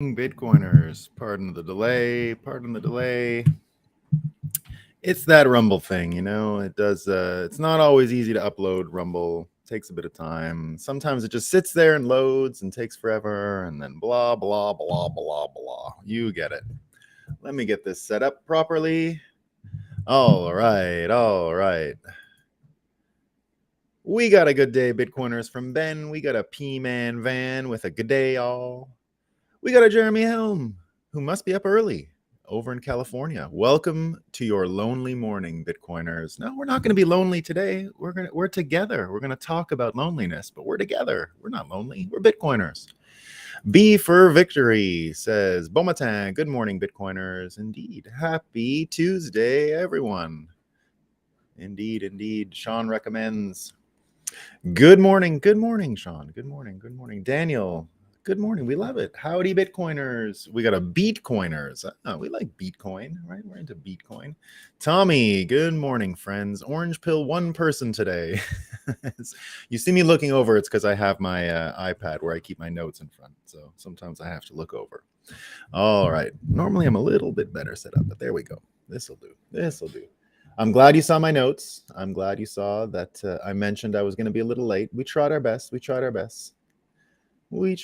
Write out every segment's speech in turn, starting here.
Bitcoiners, pardon the delay, pardon the delay. It's that Rumble thing, it does it's not always easy to upload Rumble. It takes a bit of time. Sometimes it just sits there and loads and takes forever and then blah blah blah blah blah. You get it. Let me get this set up properly. All right, all right. We got a good day, Bitcoiners from Ben. We got a P-Man Van with a good day, all. We got a Jeremy Helm, who must be up early over in California. Welcome to your lonely morning, Bitcoiners. No, we're not going to be lonely today. We're together. We're going to talk about loneliness, but we're together. We're not lonely. We're Bitcoiners. B for victory says Bomatan. Good morning, Bitcoiners. Indeed. Happy Tuesday, everyone. Indeed, indeed. Sean recommends. Good morning, Sean. Good morning, Daniel. Good morning. We love it. Howdy, Bitcoiners. We got a Beatcoiners. We like Bitcoin, right? We're into Bitcoin. Tommy, good morning, friends. Orange pill one person today. You see me looking over, it's because I have my iPad where I keep my notes in front. So sometimes I have to look over. All right. Normally I'm a little bit better set up, but there we go. This'll do. I'm glad you saw my notes. I'm glad you saw that I mentioned I was going to be a little late. We tried our best. We try. We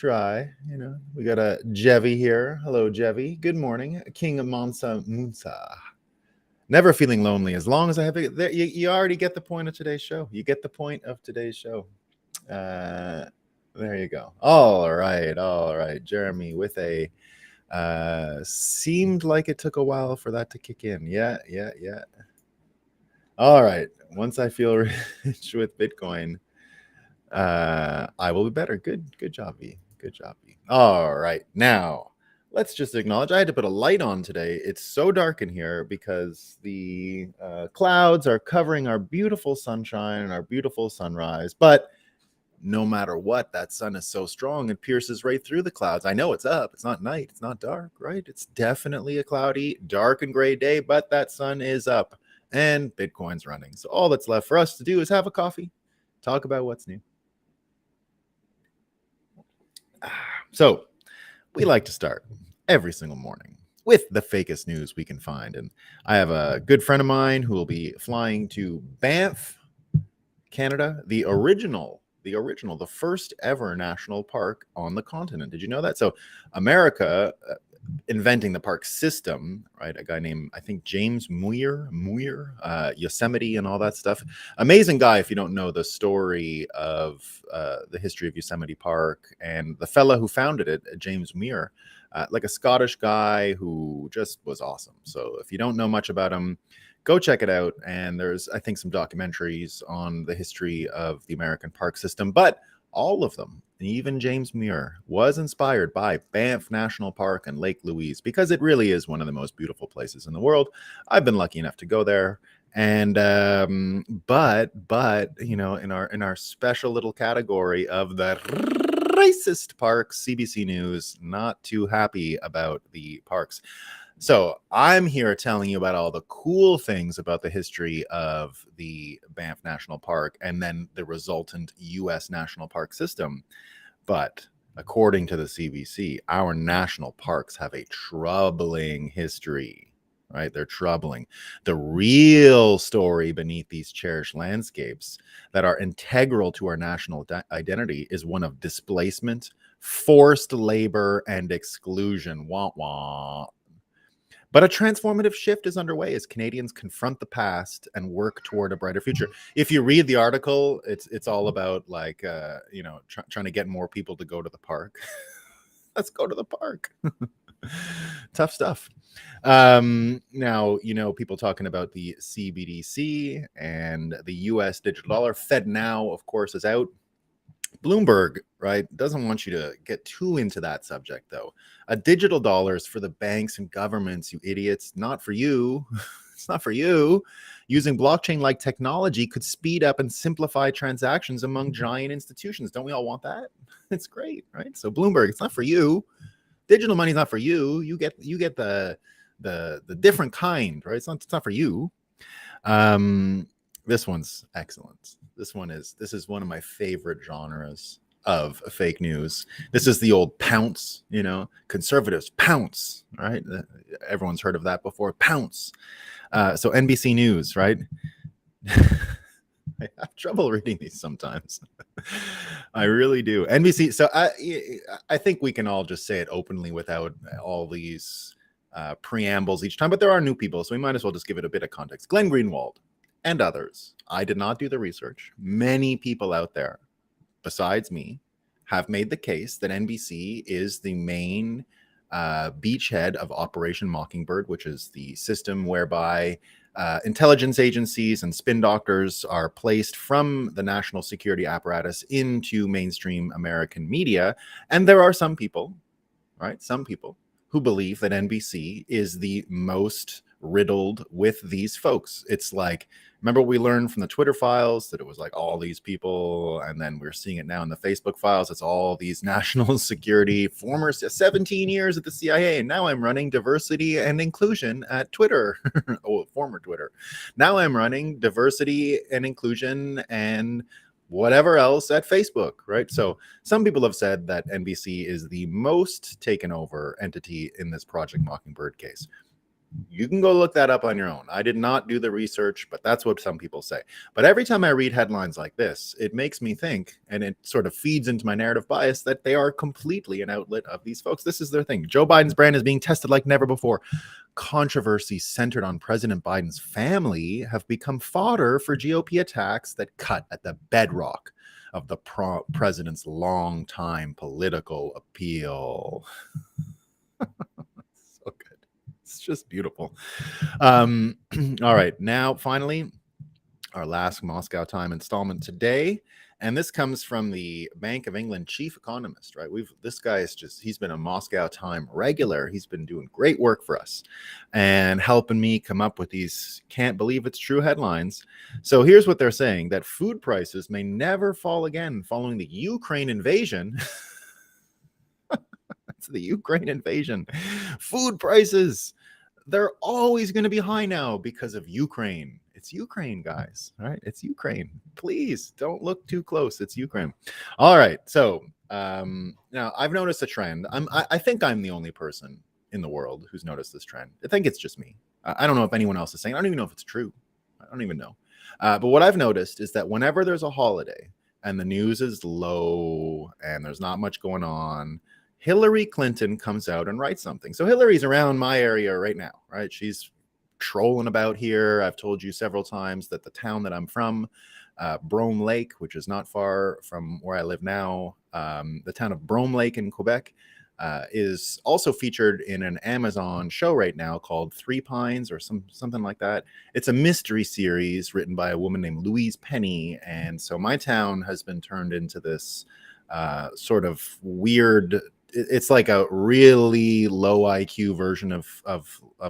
got a Jevi here. Hello, Jevi. Good morning. King Mansa Musa. Never feeling lonely as long as I have it. You already get the point of today's show. You get the point of today's show. There you go. All right. Jeremy with a seemed like it took a while for that to kick in. Yeah. All right. Once I feel rich with Bitcoin, I will be better. Good job, V. Good job, V. All right. Now, let's just acknowledge I had to put a light on today. It's so dark in here because the clouds are covering our beautiful sunshine and our beautiful sunrise. But no matter what, that sun is so strong, it pierces right through the clouds. I know it's up. It's not night. It's not dark, right? It's definitely a cloudy, dark and gray day, but that sun is up and Bitcoin's running. So all that's left for us to do is have a coffee, talk about what's new. So we like to start every single morning with the fakest news we can find. And I have a good friend of mine who will be flying to Banff, Canada, the first ever national park on the continent. Did you know that? So America inventing the park system, right? A guy named, I think, James Muir, Yosemite and all that stuff. Amazing guy if you don't know the story of the history of Yosemite Park and the fella who founded it, James Muir, like a Scottish guy who just was awesome. So if you don't know much about him, go check it out. And there's, I think, some documentaries on the history of the American park system, but all of them, even James Muir, was inspired by Banff National Park and Lake Louise because it really is one of the most beautiful places in the world. I've been lucky enough to go there. And but in our special little category of the racist parks, CBC News not too happy about the parks. So I'm here telling you about all the cool things about the history of the Banff National Park and then the resultant U.S. national park system. But according to the CBC, our national parks have a troubling history, right? They're troubling. The real story beneath these cherished landscapes that are integral to our national identity is one of displacement, forced labor, and exclusion. Wah, wah. But a transformative shift is underway as Canadians confront the past and work toward a brighter future. If you read the article, it's all about trying to get more people to go to the park. Let's go to the park. Tough stuff. Now, people talking about the CBDC and the US digital dollar. Fed Now, of course, is out. Bloomberg, right, doesn't want you to get too into that subject, though. A digital dollar is for the banks and governments, you idiots, not for you. It's not for you. Using blockchain-like technology could speed up and simplify transactions among giant institutions. Don't we all want that? It's great, right? So Bloomberg, it's not for you. Digital money is not for you. You get the different kind, right? It's not for you. This one's excellent. This is one of my favorite genres of fake news. This is the old pounce, conservatives pounce, right? Everyone's heard of that before. Pounce. So NBC News, right? I have trouble reading these sometimes. I really do. NBC. So I think we can all just say it openly without all these preambles each time. But there are new people, so we might as well just give it a bit of context. Glenn Greenwald and others. I did not do the research. Many people out there, besides me, have made the case that NBC is the main beachhead of Operation Mockingbird, which is the system whereby intelligence agencies and spin doctors are placed from the national security apparatus into mainstream American media. And there are some people, right? Some people who believe that NBC is the most riddled with these folks. It's like, remember what we learned from the Twitter files, that it was like all these people, and then we're seeing it now in the Facebook files. It's all these national security, former 17 years at the CIA, and now I'm running diversity and inclusion at Twitter. Oh, former Twitter. Now I'm running diversity and inclusion and whatever else at Facebook, right? So some people have said that NBC is the most taken over entity in this Project Mockingbird case. You can go look that up on your own. I did not do the research, but that's what some people say. But every time I read headlines like this, it makes me think, and it sort of feeds into my narrative bias, that they are completely an outlet of these folks. This is their thing. Joe Biden's brand is being tested like never before. Controversies centered on President Biden's family have become fodder for GOP attacks that cut at the bedrock of the president's long-time political appeal. So good. It's just beautiful. All right. Now, finally, our last Moscow Time installment today. And this comes from the Bank of England chief economist, right? This guy is he's been a Moscow Time regular. He's been doing great work for us and helping me come up with these can't believe it's true headlines. So here's what they're saying: that food prices may never fall again following the Ukraine invasion. It's the Ukraine invasion. Food prices, they're always going to be high now because of Ukraine. It's Ukraine, guys. All right. It's Ukraine. Please don't look too close. It's Ukraine. All right. So now I've noticed a trend. I think I'm the only person in the world who's noticed this trend. I think it's just me. I don't know if anyone else is saying. I don't even know if it's true. I don't even know. But what I've noticed is that whenever there's a holiday and the news is low and there's not much going on, Hillary Clinton comes out and writes something. So Hillary's around my area right now, right? She's trolling about here. I've told you several times that the town that I'm from, Brome Lake, which is not far from where I live now, the town of Brome Lake in Quebec, is also featured in an Amazon show right now called Three Pines or something like that. It's a mystery series written by a woman named Louise Penny. And so my town has been turned into this sort of weird, it's like a really low IQ version of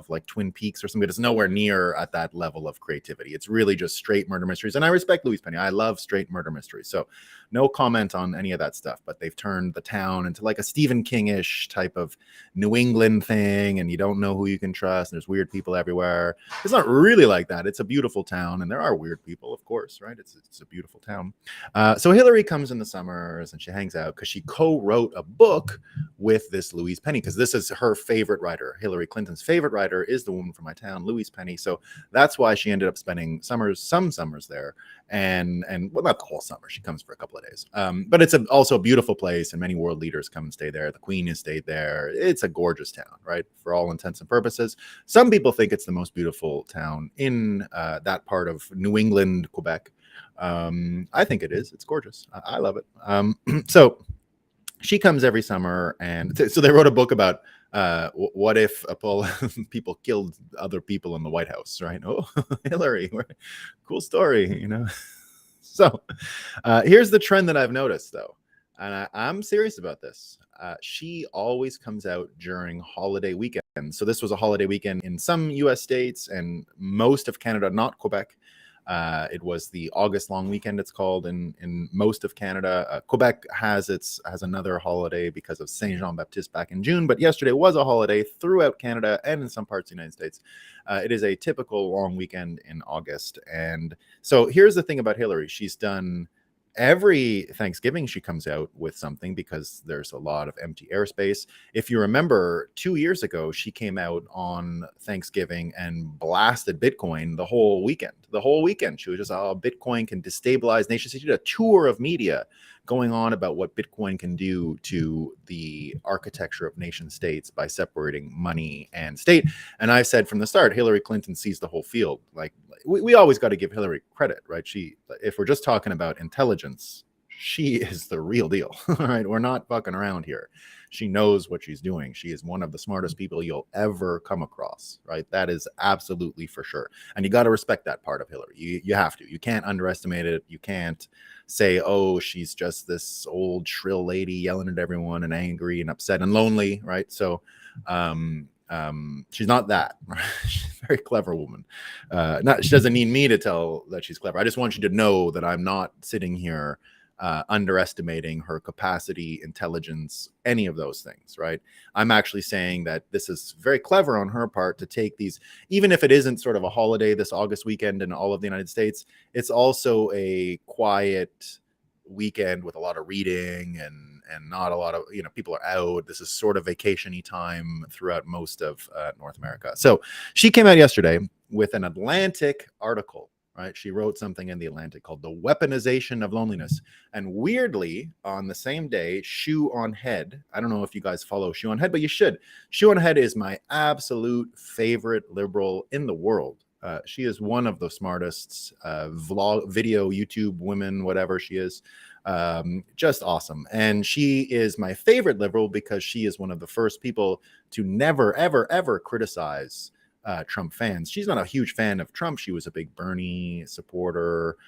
like Twin Peaks or something. It's nowhere near at that level of creativity. It's really just straight murder mysteries. And I respect Louise Penny. I love straight murder mysteries. So no comment on any of that stuff. But they've turned the town into like a Stephen King-ish type of New England thing. And you don't know who you can trust. And there's weird people everywhere. It's not really like that. It's a beautiful town. And there are weird people, of course, right? It's a beautiful town. So Hillary comes in the summers and she hangs out because she co-wrote a book with this Louise Penny, because this is her favorite writer. Hillary Clinton's favorite writer is the woman from my town, Louise Penny. So that's why she ended up spending some summers there, and well, not the whole summer. She comes for a couple of days. But it's also a beautiful place, and many world leaders come and stay there. The Queen has stayed there. It's a gorgeous town, right? For all intents and purposes. Some people think it's the most beautiful town in that part of New England, Quebec. I think it is. It's gorgeous. I love it. So she comes every summer, and so they wrote a book about what if people killed other people in the White House, right? Oh, Hillary, cool story, you know. So here's the trend that I've noticed, though, and I'm serious about this. She always comes out during holiday weekends. So this was a holiday weekend in some U.S. states and most of Canada, not Quebec. It was the August long weekend, it's called, in most of Canada. Quebec has another holiday because of Saint Jean Baptiste back in June, but yesterday was a holiday throughout Canada and in some parts of the United States. It is a typical long weekend in August. And so here's the thing about Hillary. She's done every Thanksgiving she comes out with something because there's a lot of empty airspace. If you remember, 2 years ago, she came out on Thanksgiving and blasted Bitcoin the whole weekend. The whole weekend, she was just, oh, Bitcoin can destabilize nations. She did a tour of media going on about what Bitcoin can do to the architecture of nation states by separating money and state. And I said from the start, Hillary Clinton sees the whole field. Like, we always got to give Hillary credit, right? If we're just talking about intelligence, she is the real deal, right? We're not fucking around here. She knows what she's doing. She is one of the smartest people you'll ever come across, right? That is absolutely for sure. And you got to respect that part of Hillary. You have to. You can't underestimate it. You can't say, oh, she's just this old shrill lady yelling at everyone and angry and upset and lonely, right? So, she's not that. She's a very clever woman. She doesn't need me to tell that she's clever. I just want you to know that I'm not sitting here underestimating her capacity, intelligence, any of those things, right? I'm actually saying that this is very clever on her part to take these, even if it isn't sort of a holiday this August weekend in all of the United States, it's also a quiet weekend with a lot of reading and not a lot of, people are out. This is sort of vacation-y time throughout most of North America. So she came out yesterday with an Atlantic article, right? She wrote something in the Atlantic called The Weaponization of Loneliness. And weirdly, on the same day, Shoe on Head, I don't know if you guys follow Shoe on Head, but you should. Shoe on Head is my absolute favorite liberal in the world. She is one of the smartest video, YouTube women, whatever she is. Just awesome. And she is my favorite liberal because she is one of the first people to never, ever, ever criticize Trump fans. She's not a huge fan of Trump. She was a big Bernie supporter.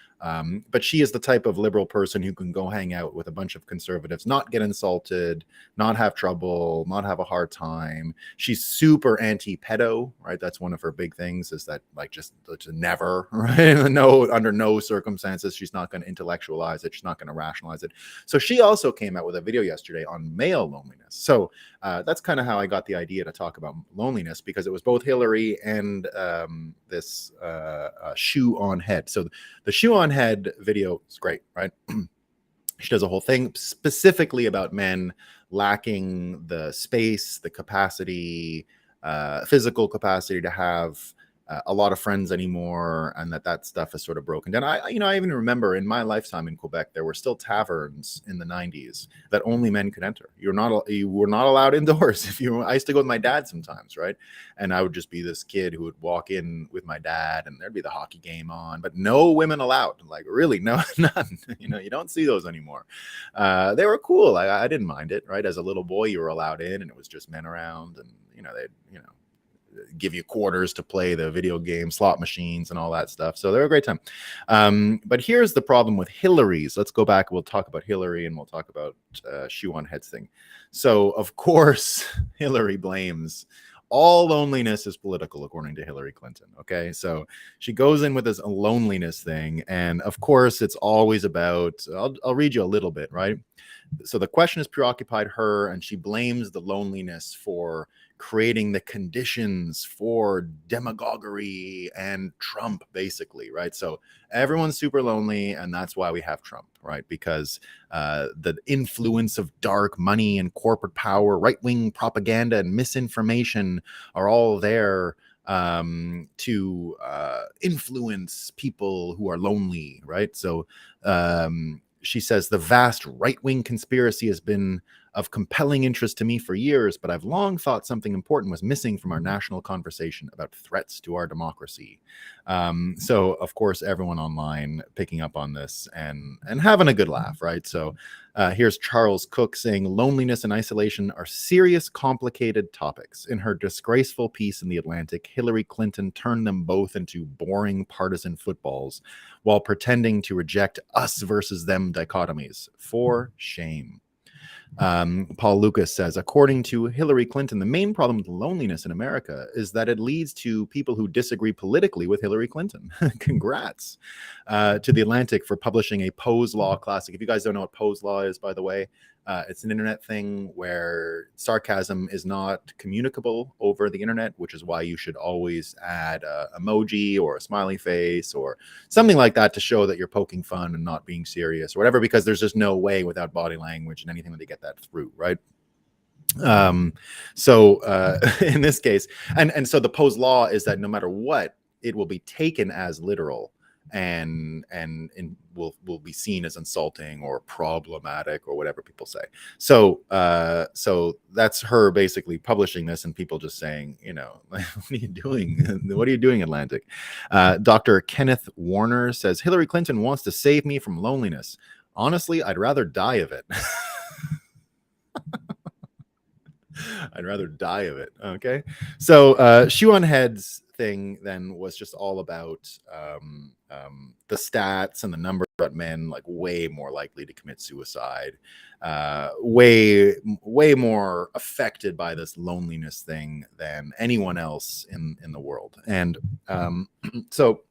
But she is the type of liberal person who can go hang out with a bunch of conservatives, not get insulted, not have trouble, not have a hard time. She's super anti-pedo, right? That's one of her big things, is that like just never, right? No, under no circumstances, she's not going to intellectualize it. She's not going to rationalize it. So she also came out with a video yesterday on male loneliness. So that's kind of how I got the idea to talk about loneliness, because it was both Hillary and this Shoe on Head. So the Shoe on Head video is great, right? She does a whole thing specifically about men lacking the space, the capacity, physical capacity to have a lot of friends anymore, and that stuff is sort of broken down. I even remember in my lifetime in Quebec, there were still taverns in the 90s that only men could enter. You were not allowed indoors. I used to go with my dad sometimes, right? And I would just be this kid who would walk in with my dad, and there'd be the hockey game on, but no women allowed. Like, really, no, none. You don't see those anymore. They were cool. I didn't mind it, right? As a little boy, you were allowed in, and it was just men around, and they'd give you quarters to play the video game, slot machines, and all that stuff. So they're a great time. But here's the problem with Hillary's. Let's go back. We'll talk about Hillary, and we'll talk about Shoe on Head's thing. So, of course, Hillary blames all loneliness is political, according to Hillary Clinton. Okay, so she goes in with this loneliness thing, and of course, it's always about. I'll read you a little bit, right? So the question has preoccupied her, and she blames the loneliness for creating the conditions for demagoguery and Trump, basically, right? So everyone's super lonely, and that's why we have Trump, right? Because the influence of dark money and corporate power, right-wing propaganda and misinformation are all there to influence people who are lonely, right? So she says the vast right-wing conspiracy has been of compelling interest to me for years, but I've long thought something important was missing from our national conversation about threats to our democracy. So, of course, everyone online picking up on this and having a good laugh, right? So here's Charles Cook saying, loneliness and isolation are serious, complicated topics. In her disgraceful piece in The Atlantic, Hillary Clinton turned them both into boring partisan footballs while pretending to reject us versus them dichotomies. For shame. Paul Lucas says, according to Hillary Clinton, the main problem with loneliness in America is that it leads to people who disagree politically with Hillary Clinton. Congrats to The Atlantic for publishing a Poe's Law classic. If you guys don't know what Poe's Law is, by the way, It's an internet thing where sarcasm is not communicable over the internet, which is why you should always add a emoji or a smiley face or something like that to show that you're poking fun and not being serious or whatever, because there's just no way without body language and anything that they get that through, right? So in this case, and so the Poe's law is that no matter what, it will be taken as literal and will be seen as insulting or problematic or whatever people say. So so that's her basically publishing this and people just saying, you know, what are you doing? What are you doing, Atlantic? Dr. Kenneth Warner says Hillary Clinton wants to save me from loneliness. Honestly, I'd rather die of it. I'd rather die of it. Okay. So Shoe on Head's thing then was just all about the stats and the number of men like way more likely to commit suicide, way more affected by this loneliness thing than anyone else in the world. And so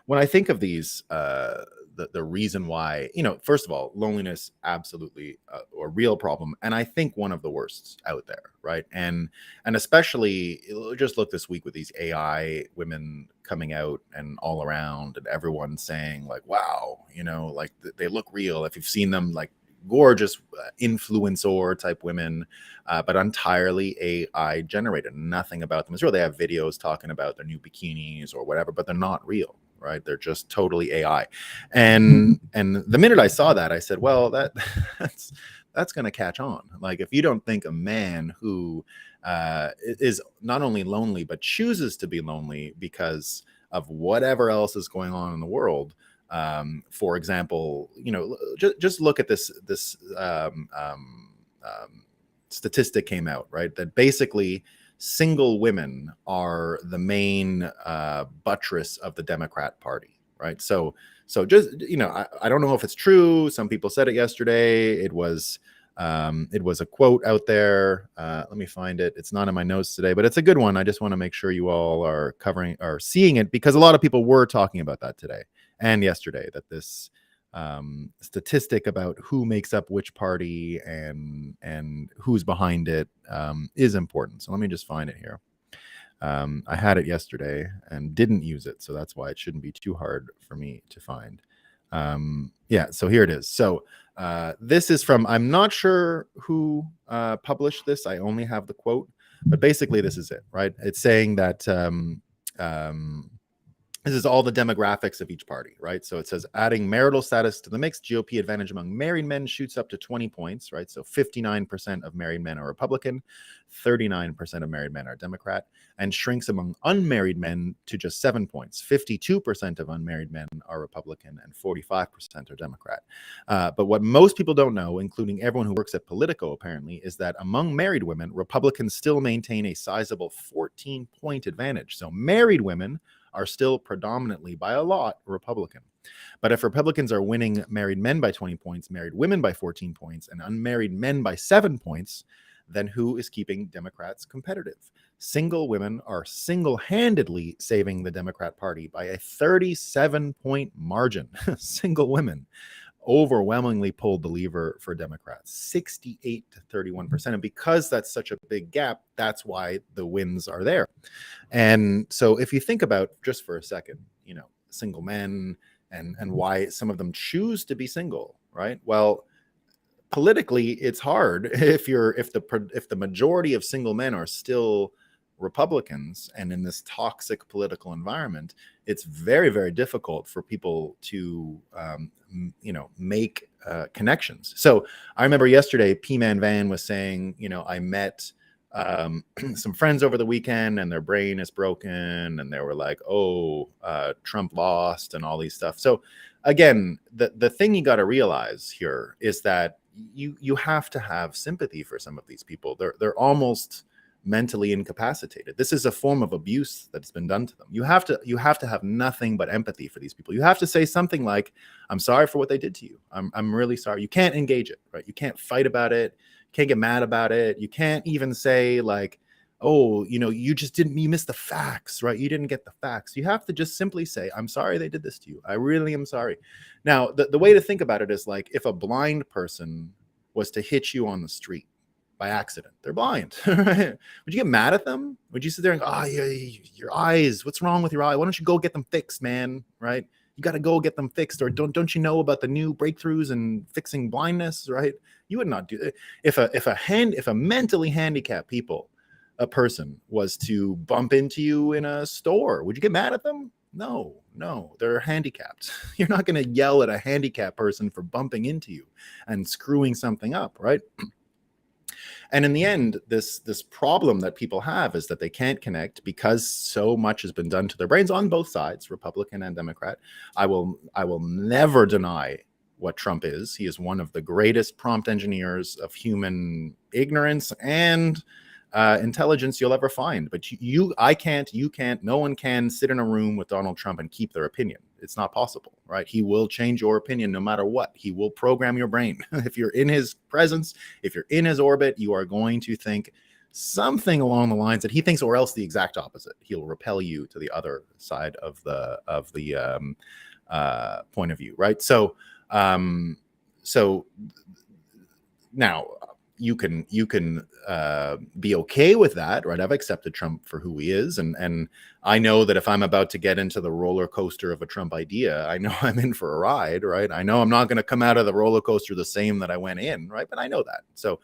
when I think of these, the reason why, you know, first of all, loneliness absolutely a real problem, and I think one of the worst out there, right? And especially just look this week with these AI women coming out and all around, and everyone saying like, "Wow, you know, like they look real." If you've seen them, like gorgeous influencer type women, but entirely AI generated. Nothing about them is real. They have videos talking about their new bikinis or whatever, but they're not real, right? They're just totally AI. And the minute I saw that, I said, well, that's going to catch on. Like, if you don't think a man who is not only lonely but chooses to be lonely because of whatever else is going on in the world, for example, you know, just look at this statistic came out, right, that basically single women are the main buttress of the Democrat Party, right? So just, you know, I don't know if it's true. Some people said it yesterday. It was a quote out there. Let me find it. It's not in my notes today, but it's a good one. I just want to make sure you all are covering or seeing it, because a lot of people were talking about that today and yesterday, that this statistic about who makes up which party and who's behind it is important. So let me just find it here. I had it yesterday and didn't use it, so that's why it shouldn't be too hard for me to find. Yeah, so here it is. So this is from, I'm not sure who published this. I only have the quote, but basically this is it, right? It's saying that this is all the demographics of each party, right? So it says adding marital status to the mix, GOP advantage among married men shoots up to 20 points, right? So 59% of married men are Republican, 39% of married men are Democrat, and shrinks among unmarried men to just 7 points. 52% of unmarried men are Republican and 45% are Democrat. But what most people don't know, including everyone who works at Politico apparently, is that among married women, Republicans still maintain a sizable 14-point advantage. So married women are still predominantly by a lot Republican. But if Republicans are winning married men by 20 points, married women by 14 points, and unmarried men by 7 points, then who is keeping Democrats competitive? Single women are single-handedly saving the Democrat Party by a 37-point margin. Single women overwhelmingly pulled the lever for Democrats, 68 to 31%. And because that's such a big gap, that's why the wins are there. And so if you think about just for a second, you know, single men and why some of them choose to be single, right? Well, politically, it's hard if the majority of single men are still Republicans, and in this toxic political environment, it's very, very difficult for people to you know, make connections. So I remember yesterday P-Man Van was saying, you know, I met some friends over the weekend and their brain is broken, and they were like, oh, Trump lost and all these stuff. So again, the thing you got to realize here is that you have to have sympathy for some of these people. They're almost mentally incapacitated. This is a form of abuse that's been done to them. You have to have nothing but empathy for these people. You have to say something like, I'm sorry for what they did to you. I'm really sorry. You can't engage it, right? You can't fight about it. You can't get mad about it. You can't even say like, oh, you know, you missed the facts, right? You didn't get the facts. You have to just simply say, I'm sorry they did this to you. I really am sorry. Now, the way to think about it is like, if a blind person was to hit you on the street by accident. They're blind. Would you get mad at them? Would you sit there and go, oh, your eyes, what's wrong with your eye? Why don't you go get them fixed, man? Right? You got to go get them fixed. Or don't you know about the new breakthroughs in fixing blindness, right? You would not do it. If a mentally handicapped a person was to bump into you in a store, would you get mad at them? No, they're handicapped. You're not going to yell at a handicapped person for bumping into you and screwing something up, right? And in the end, this problem that people have is that they can't connect because so much has been done to their brains on both sides, Republican and Democrat. I will never deny what Trump is. He is one of the greatest prompt engineers of human ignorance and intelligence you'll ever find. But I can't, you can't, no one can sit in a room with Donald Trump and keep their opinion. It's not possible, right? He will change your opinion no matter what. He will program your brain. If you're in his presence, if you're in his orbit, you are going to think something along the lines that he thinks, or else the exact opposite. He'll repel you to the other side of the point of view, right? So now you can be okay with that, right? I've accepted Trump for who he is, and I know that if I'm about to get into the roller coaster of a Trump idea, I know I'm in for a ride, right? I know I'm not going to come out of the roller coaster the same that I went in, right? But I know that. So,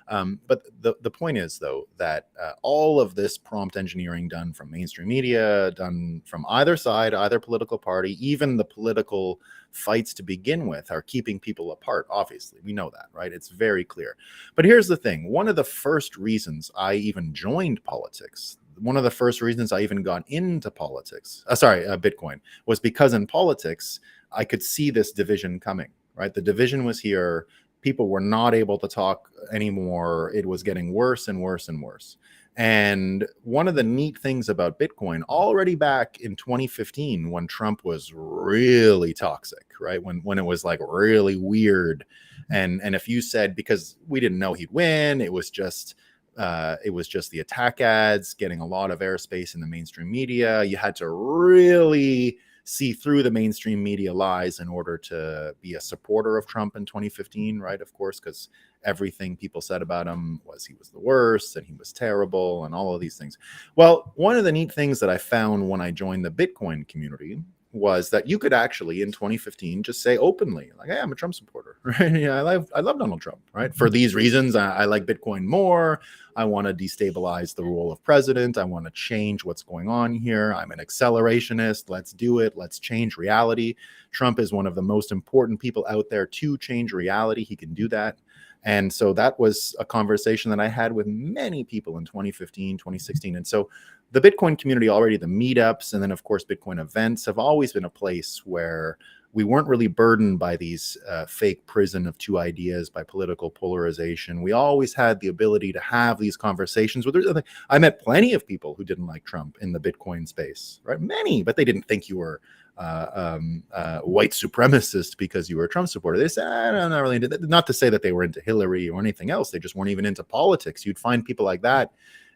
but the point is, though, that all of this prompt engineering done from mainstream media, done from either side, either political party, even the political fights to begin with, are keeping people apart. Obviously, we know that, right? It's very clear. But here's the thing. One of the first reasons I even joined politics, one of the first reasons I even got into politics, Bitcoin, was because in politics, I could see this division coming, right? The division was here. People were not able to talk anymore. It was getting worse and worse and worse. And one of the neat things about Bitcoin, already back in 2015, when Trump was really toxic, right? When it was like really weird. And if you said, because we didn't know he'd win, it was just the attack ads getting a lot of airspace in the mainstream media. You had to really see through the mainstream media lies in order to be a supporter of Trump in 2015, right? Of course, because everything people said about him was he was the worst and he was terrible and all of these things. Well, one of the neat things that I found when I joined the Bitcoin community was that you could actually in 2015 just say openly, like, hey, I'm a Trump supporter, right? Yeah, I love Donald Trump, right? For these reasons, I like Bitcoin more. I want to destabilize the role of president. I want to change what's going on here. I'm an accelerationist. Let's do it. Let's change reality. Trump is one of the most important people out there to change reality. He can do that. And so that was a conversation that I had with many people in 2015, 2016. And so the Bitcoin community already, the meetups, and then of course, Bitcoin events have always been a place where we weren't really burdened by these fake prison of two ideas, by political polarization. We always had the ability to have these conversations with. I met plenty of people who didn't like Trump in the Bitcoin space, right? Many, but they didn't think you were white supremacist because you were a Trump supporter. They said, I don't know, really, not to say that they were into Hillary or anything else. They just weren't even into politics. You'd find people like that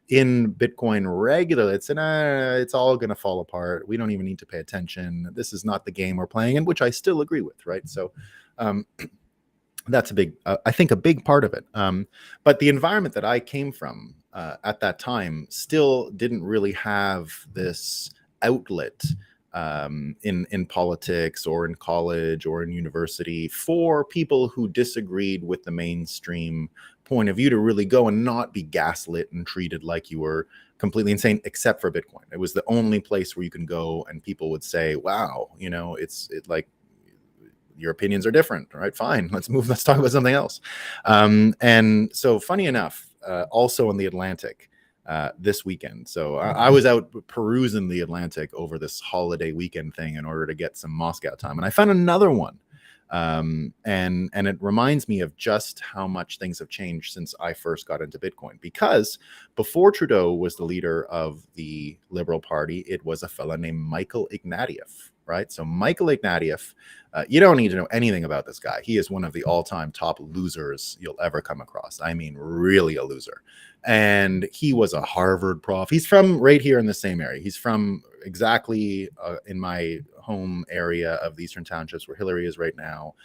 in Bitcoin regularly. It's it's all going to fall apart. We don't even need to pay attention. This is not the game we're playing in, which I still agree with, right? So that's a big, I think a big part of it. But the environment that I came from at that time still didn't really have this outlet in politics or in college or in university for people who disagreed with the mainstream point of view to really go and not be gaslit and treated like you were completely insane, except for Bitcoin. It was the only place where you can go and people would say, wow, it's like your opinions are different. All right, fine. Let's talk about something else. And so funny enough, also in the Atlantic, this weekend. So I was out perusing the Atlantic over this holiday weekend thing in order to get some Moscow time. And I found another one. And it reminds me of just how much things have changed since I first got into Bitcoin. Because before Trudeau was the leader of the Liberal Party, it was a fella named Michael Ignatieff, right? So Michael Ignatieff, you don't need to know anything about this guy. He is one of the all-time top losers you'll ever come across. I mean, really a loser. And he was a Harvard prof. He's from right here in the same area. He's from exactly in my home area of the Eastern Townships where Hillary is right now.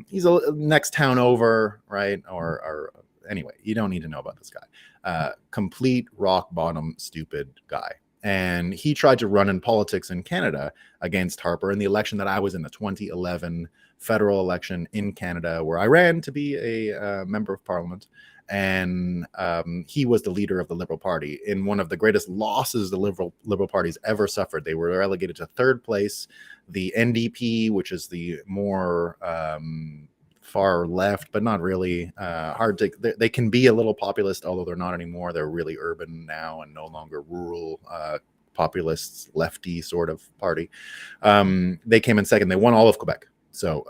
He's a next town over, right? Or anyway, you don't need to know about this guy. Complete rock bottom stupid guy. And he tried to run in politics in Canada against Harper in the election that I was in, the 2011 federal election in Canada, where I ran to be a member of parliament. And he was the leader of the Liberal Party in one of the greatest losses the Liberal Party's ever suffered. They were relegated to third place. The NDP, which is the more far left, but not really hard to, they can be a little populist, although they're not anymore. They're really urban now and no longer rural populists, lefty sort of party. They came in second. They won all of Quebec. So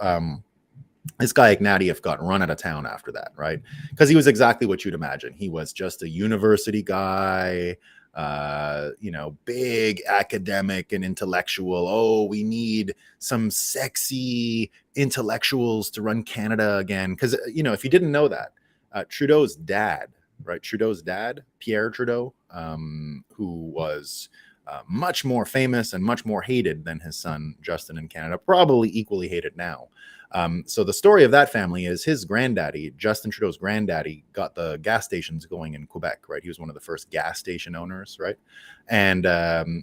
this guy Ignatieff got run out of town after that, right? Because he was exactly what you'd imagine. He was just a university guy, big academic and intellectual. Oh, we need some sexy intellectuals to run Canada again. Because, if you didn't know that, Trudeau's dad, right? Trudeau's dad, Pierre Trudeau, who was much more famous and much more hated than his son, Justin, in Canada, probably equally hated now. So the story of that family is his granddaddy, Justin Trudeau's granddaddy, got the gas stations going in Quebec, right? He was one of the first gas station owners, right? And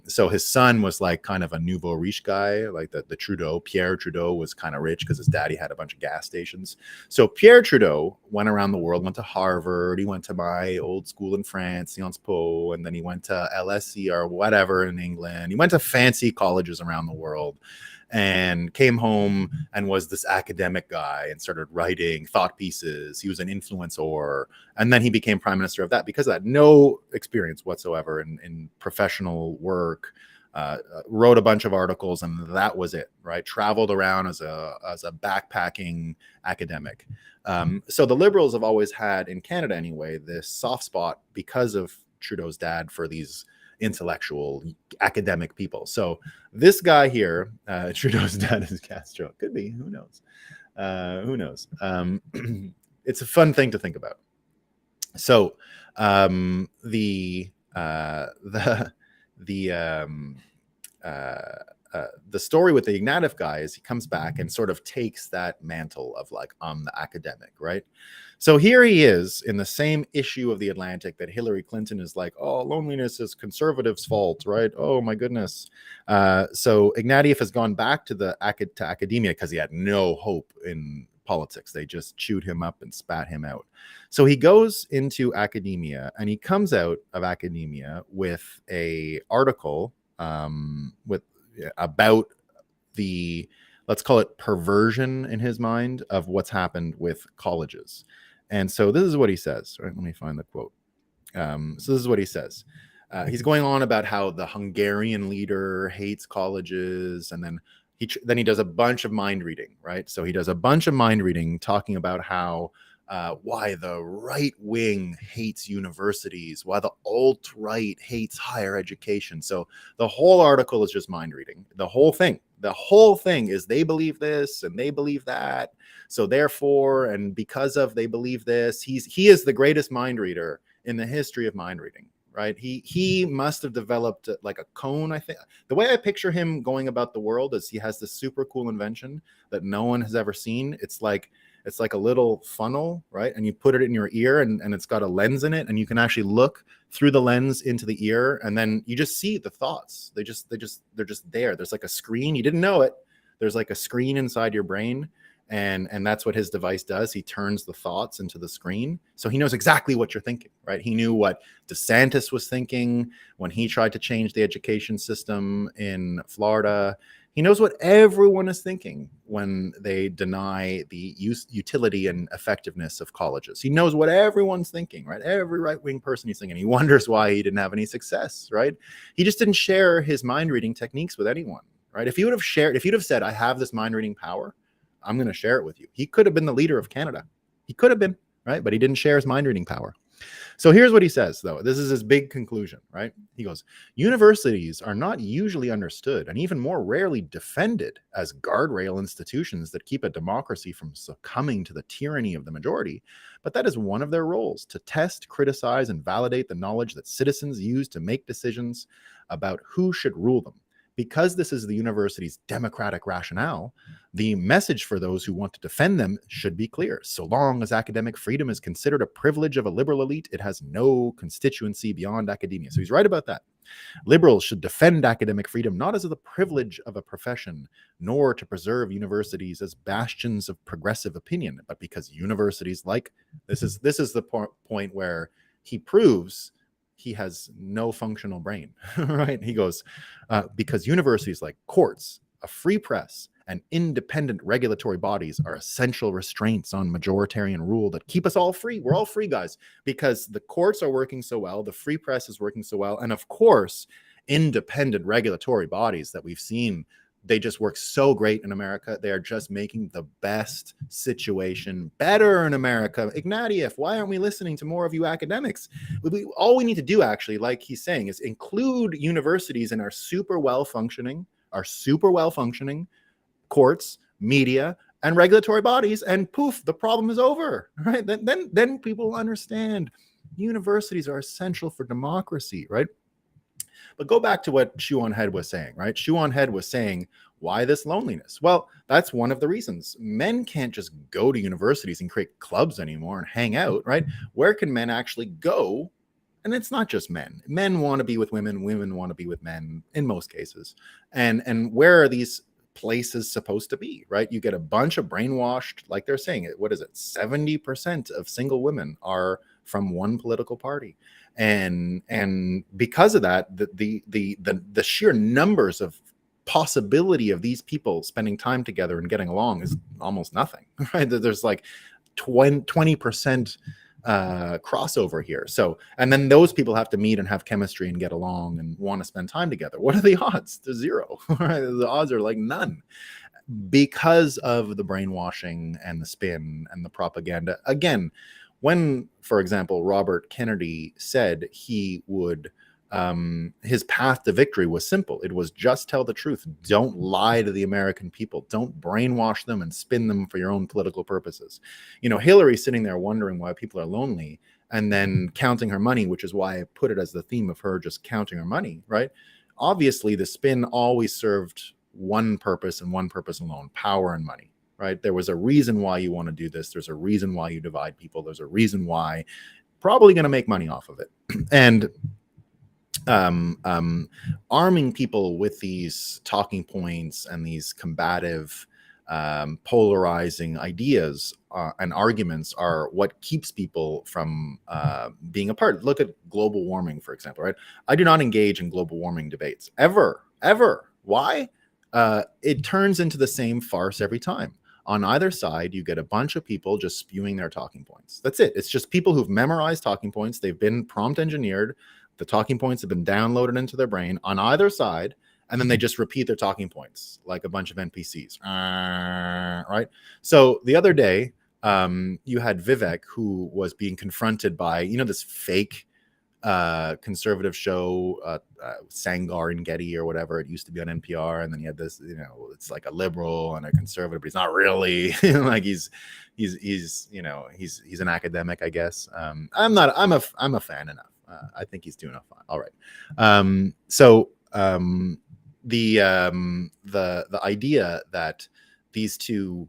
so his son was like kind of a nouveau riche guy, like the Trudeau. Pierre Trudeau was kind of rich because his daddy had a bunch of gas stations. So Pierre Trudeau went around the world, went to Harvard, he went to my old school in France, Sciences Po, and then he went to LSE or whatever in England. He went to fancy colleges around the world, and came home and was this academic guy and started writing thought pieces. He was an influencer. And then he became prime minister of that because of that. No experience whatsoever in professional work. Wrote a bunch of articles, and that was it, right? Traveled around as a backpacking academic. So the Liberals have always had, in Canada anyway, this soft spot because of Trudeau's dad for these intellectual academic people. So this guy here, Trudeau's dad is Castro. Could be. Who knows? Who knows? It's a fun thing to think about. So the story with the Ignatieff guy is he comes back and sort of takes that mantle of like, I'm the academic, right? So here he is in the same issue of the Atlantic that Hillary Clinton is like, oh, loneliness is conservatives' fault, right? Oh my goodness. So Ignatieff has gone back to academia because he had no hope in politics. They just chewed him up and spat him out. So he goes into academia, and he comes out of academia with a article about the, let's call it, perversion in his mind of what's happened with colleges. And so this is what he says. Right, let me find the quote. So this is what he says. He's going on about how the Hungarian leader hates colleges, and then he does a bunch of mind reading, right? So he does a bunch of mind reading talking about how why the right wing hates universities, why the alt-right hates higher education. So the whole article is just mind reading. The whole thing is they believe this and they believe that. So therefore, and because of they believe this, he is the greatest mind reader in the history of mind reading, right? He must have developed like a cone. I think the way I picture him going about the world is he has this super cool invention that no one has ever seen. It's like a little funnel, right? And you put it in your ear, and it's got a lens in it, and you can actually look through the lens into the ear, and then you just see the thoughts. They're just there. There's like a screen. You didn't know it. There's like a screen inside your brain, and that's what his device does. He turns the thoughts into the screen, so he knows exactly what you're thinking, right? He knew what DeSantis was thinking when he tried to change the education system in Florida. He knows what everyone is thinking when they deny the utility and effectiveness of colleges. He knows what everyone's thinking, right? Every right-wing person he's thinking. He wonders why he didn't have any success, right? He just didn't share his mind-reading techniques with anyone, right? If you'd have said, I have this mind-reading power, I'm going to share it with you. He could have been the leader of Canada. He could have been, right? But he didn't share his mind-reading power. So here's what he says, though. This is his big conclusion, right? He goes, universities are not usually understood and even more rarely defended as guardrail institutions that keep a democracy from succumbing to the tyranny of the majority, but that is one of their roles, to test, criticize, and validate the knowledge that citizens use to make decisions about who should rule them. because this is the university's democratic rationale, the message for those who want to defend them should be clear. So long as academic freedom is considered a privilege of a liberal elite, it has no constituency beyond academia. So he's right about that. Liberals should defend academic freedom not as the privilege of a profession, nor to preserve universities as bastions of progressive opinion, but because universities like this is the point where he proves he has no functional brain, right? He goes, because universities like courts, a free press, and independent regulatory bodies are essential restraints on majoritarian rule that keep us all free. We're all free, guys, because the courts are working so well, the free press is working so well, and of course, independent regulatory bodies that we've seen, they just work so great in America. They are just making the best situation better in America. Ignatieff, why aren't we listening to more of you academics? All we need to do, actually, like he's saying, is include universities in our super well-functioning courts, media, and regulatory bodies, and poof, the problem is over, right? Then people understand universities are essential for democracy, right? But go back to what Shoe on Head was saying, right? Shoe on Head was saying, why this loneliness? Well, that's one of the reasons. Men can't just go to universities and create clubs anymore and hang out, right? Where can men actually go? And it's not just men. Men want to be with women. Women want to be with men in most cases. And where are these places supposed to be, right? You get a bunch of brainwashed, like they're saying it. What is it? 70% of single women are from one political party. And because of that, the sheer numbers of possibility of these people spending time together and getting along is almost nothing, right? There's like 20% crossover here. So, and then those people have to meet and have chemistry and get along and want to spend time together. What are the odds? They're zero, right? The odds are like none, because of the brainwashing and the spin and the propaganda. Again, when, for example, Robert Kennedy said he would, his path to victory was simple. It was just tell the truth. Don't lie to the American people. Don't brainwash them and spin them for your own political purposes. You know, Hillary's sitting there wondering why people are lonely and then counting her money, which is why I put it as the theme of her just counting her money, right? Obviously, the spin always served one purpose and one purpose alone: power and money. Right? There was a reason why you want to do this. There's a reason why you divide people. There's a reason why, probably going to make money off of it. And arming people with these talking points and these combative, polarizing ideas and arguments are what keeps people from being apart. Look at global warming, for example, right? I do not engage in global warming debates ever. Why? It turns into the same farce every time. On either side, you get a bunch of people just spewing their talking points. That's it. It's just people who've memorized talking points. They've been prompt engineered. The talking points have been downloaded into their brain on either side, and then they just repeat their talking points like a bunch of NPCs. Right? So the other day, you had Vivek, who was being confronted by, you know, this fake conservative show, Sangar and Getty or whatever it used to be on NPR, and then he had this, you know, it's like a liberal and a conservative, but he's not really. Like he's you know, he's an academic, I guess. I'm a fan enough. I think he's doing fine. All right. So the idea that these two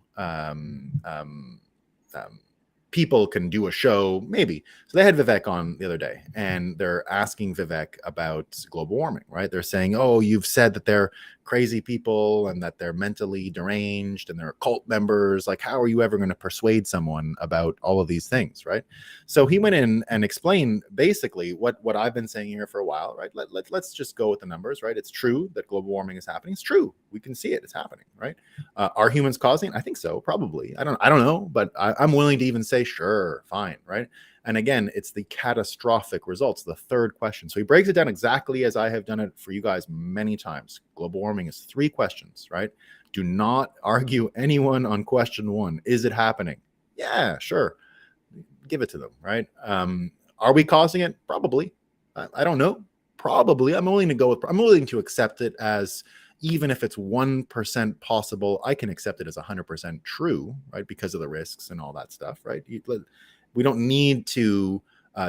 people can do a show, maybe. So they had Vivek on the other day, and they're asking Vivek about global warming, right? They're saying, oh, you've said that they're crazy people and that they're mentally deranged and they're cult members. Like, how are you ever going to persuade someone about all of these things, right? So he went in and explained basically what I've been saying here for a while, right? Let's just go with the numbers, right? It's true that global warming is happening. It's true. We can see it. It's happening, right? Are humans causing it? I think so, probably. I don't know, but I'm willing to even say, sure, fine, right? And again, it's the catastrophic results, the third question. So he breaks it down exactly as I have done it for you guys many times. Global warming is 3 questions, right? Do not argue anyone on question 1. Is it happening? Yeah, sure. Give it to them, right? Are we causing it? Probably. I don't know. Probably. I'm willing to accept it as, even if it's 1% possible, I can accept it as 100% true, right? Because of the risks and all that stuff, right? We don't need to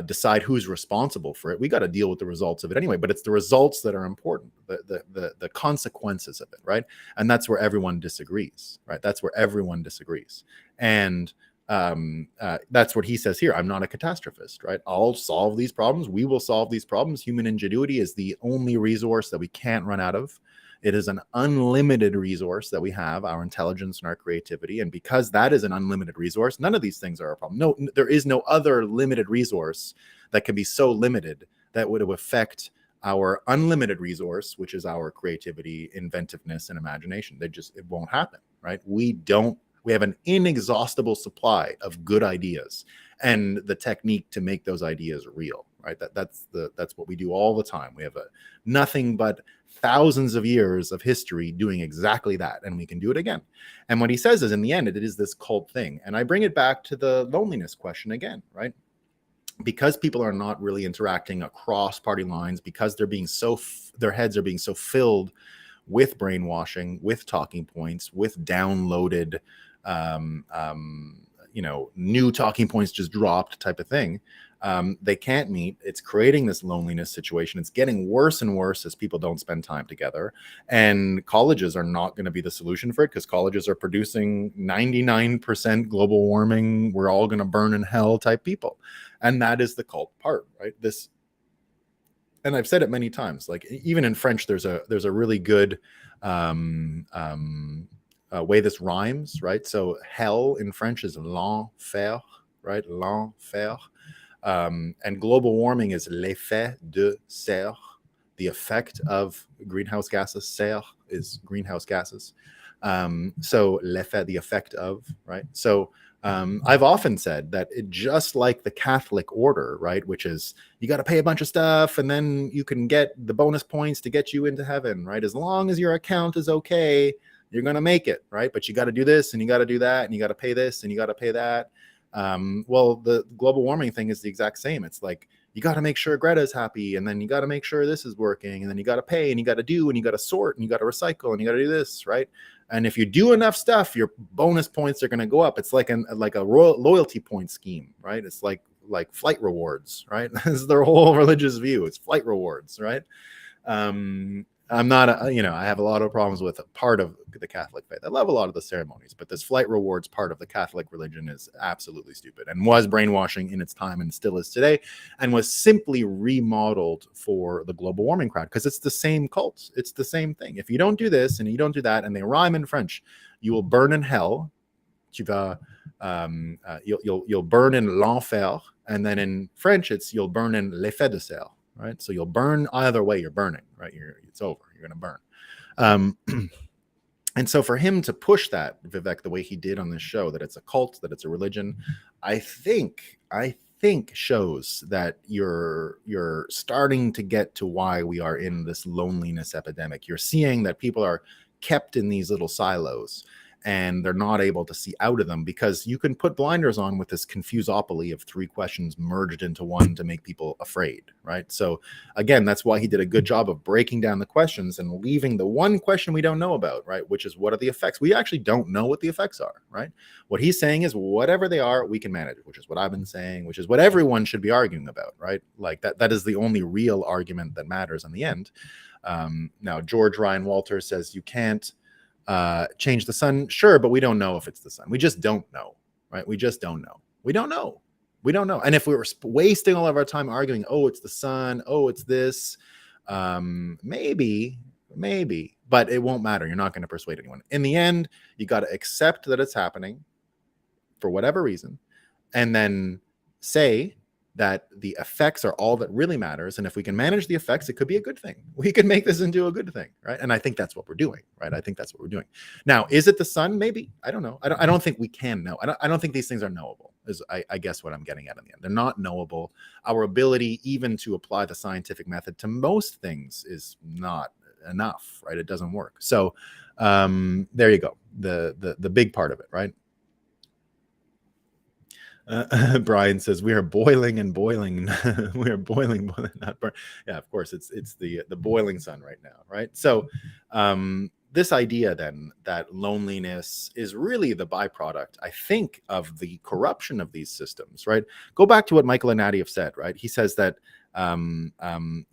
decide who's responsible for it. We got to deal with the results of it anyway, but it's the results that are important, the consequences of it, right? And that's where everyone disagrees, right? That's where everyone disagrees. And that's what he says here. I'm not a catastrophist, right? I'll solve these problems. We will solve these problems. Human ingenuity is the only resource that we can't run out of. It is an unlimited resource that we have, our intelligence and our creativity. And because that is an unlimited resource, none of these things are a problem. No, there is no other limited resource that can be so limited that would affect our unlimited resource, which is our creativity, inventiveness, and imagination. It won't happen, right? We have an inexhaustible supply of good ideas and the technique to make those ideas real, right? That's what we do all the time. We have nothing but thousands of years of history doing exactly that, and we can do it again. And what he says is, in the end, it is this cult thing. And I bring it back to the loneliness question again, right? Because people are not really interacting across party lines, because their heads are being so filled with brainwashing, with talking points, with downloaded new talking points just dropped type of thing. They can't meet. It's creating this loneliness situation. It's getting worse and worse as people don't spend time together. And colleges are not going to be the solution for it, because colleges are producing 99% global warming, we're all going to burn in hell type people. And that is the cult part, right? And I've said it many times, like even in French, there's a really good way this rhymes, right? So hell in French is l'enfer, right? L'enfer. And global warming is l'effet de serre, the effect of greenhouse gases. Serre is greenhouse gases. So l'effet, the effect of, right? So I've often said that it just like the Catholic order, right? Which is you got to pay a bunch of stuff and then you can get the bonus points to get you into heaven, right? As long as your account is okay, you're going to make it, right? But you got to do this and you got to do that and you got to pay this and you got to pay that. Well, the global warming thing is the exact same. It's like, you got to make sure Greta's happy, and then you got to make sure this is working, and then you got to pay, and you got to do, and you got to sort, and you got to recycle, and you got to do this, right? And if you do enough stuff, your bonus points are going to go up. It's like a loyalty point scheme, right? It's like flight rewards, right? This is their whole religious view. It's flight rewards, right? I'm not, I have a lot of problems with a part of the Catholic faith. I love a lot of the ceremonies, but this flight rewards part of the Catholic religion is absolutely stupid and was brainwashing in its time and still is today, and was simply remodeled for the global warming crowd, because it's the same cult. It's the same thing. If you don't do this and you don't do that, and they rhyme in French, you will burn in hell. You'll burn in l'enfer, and then in French it's you'll burn in l'effet de serre. Right, so you'll burn either way. You're burning, right? It's over. You're going to burn. And so for him to push that, Vivek, the way he did on this show, that it's a cult, that it's a religion, I think shows that you're starting to get to why we are in this loneliness epidemic. You're seeing that people are kept in these little silos, and they're not able to see out of them, because you can put blinders on with this confusopoly of three questions merged into one to make people afraid, right? So again, that's why he did a good job of breaking down the questions and leaving the one question we don't know about, right? Which is, what are the effects? We actually don't know what the effects are, right? What he's saying is, whatever they are, we can manage, which is what I've been saying, which is what everyone should be arguing about, right? Like that is the only real argument that matters in the end. Now, George Ryan Walter says you can't change the sun. Sure, but we don't know if it's the sun. We just don't know, right? We just don't know. We don't know. And if we were wasting all of our time arguing, oh, it's the sun, oh, it's this, maybe, but it won't matter. You're not going to persuade anyone. In the end, you got to accept that it's happening for whatever reason, and then say that the effects are all that really matters. And if we can manage the effects, it could be a good thing. We could make this into a good thing, right? And I think that's what we're doing, right? I think that's what we're doing. Now, is it the sun? Maybe. I don't know. I don't think we can know. I don't think these things are knowable, is I guess what I'm getting at in the end. They're not knowable. Our ability even to apply the scientific method to most things is not enough, right? It doesn't work. So there you go. The big part of it, right? Brian says we are boiling and boiling. We are boiling, not burn. Yeah, of course, it's the boiling sun right now, right? So this idea then that loneliness is really the byproduct, I think, of the corruption of these systems, right? Go back to what Michael Ignatieff said, right? He says that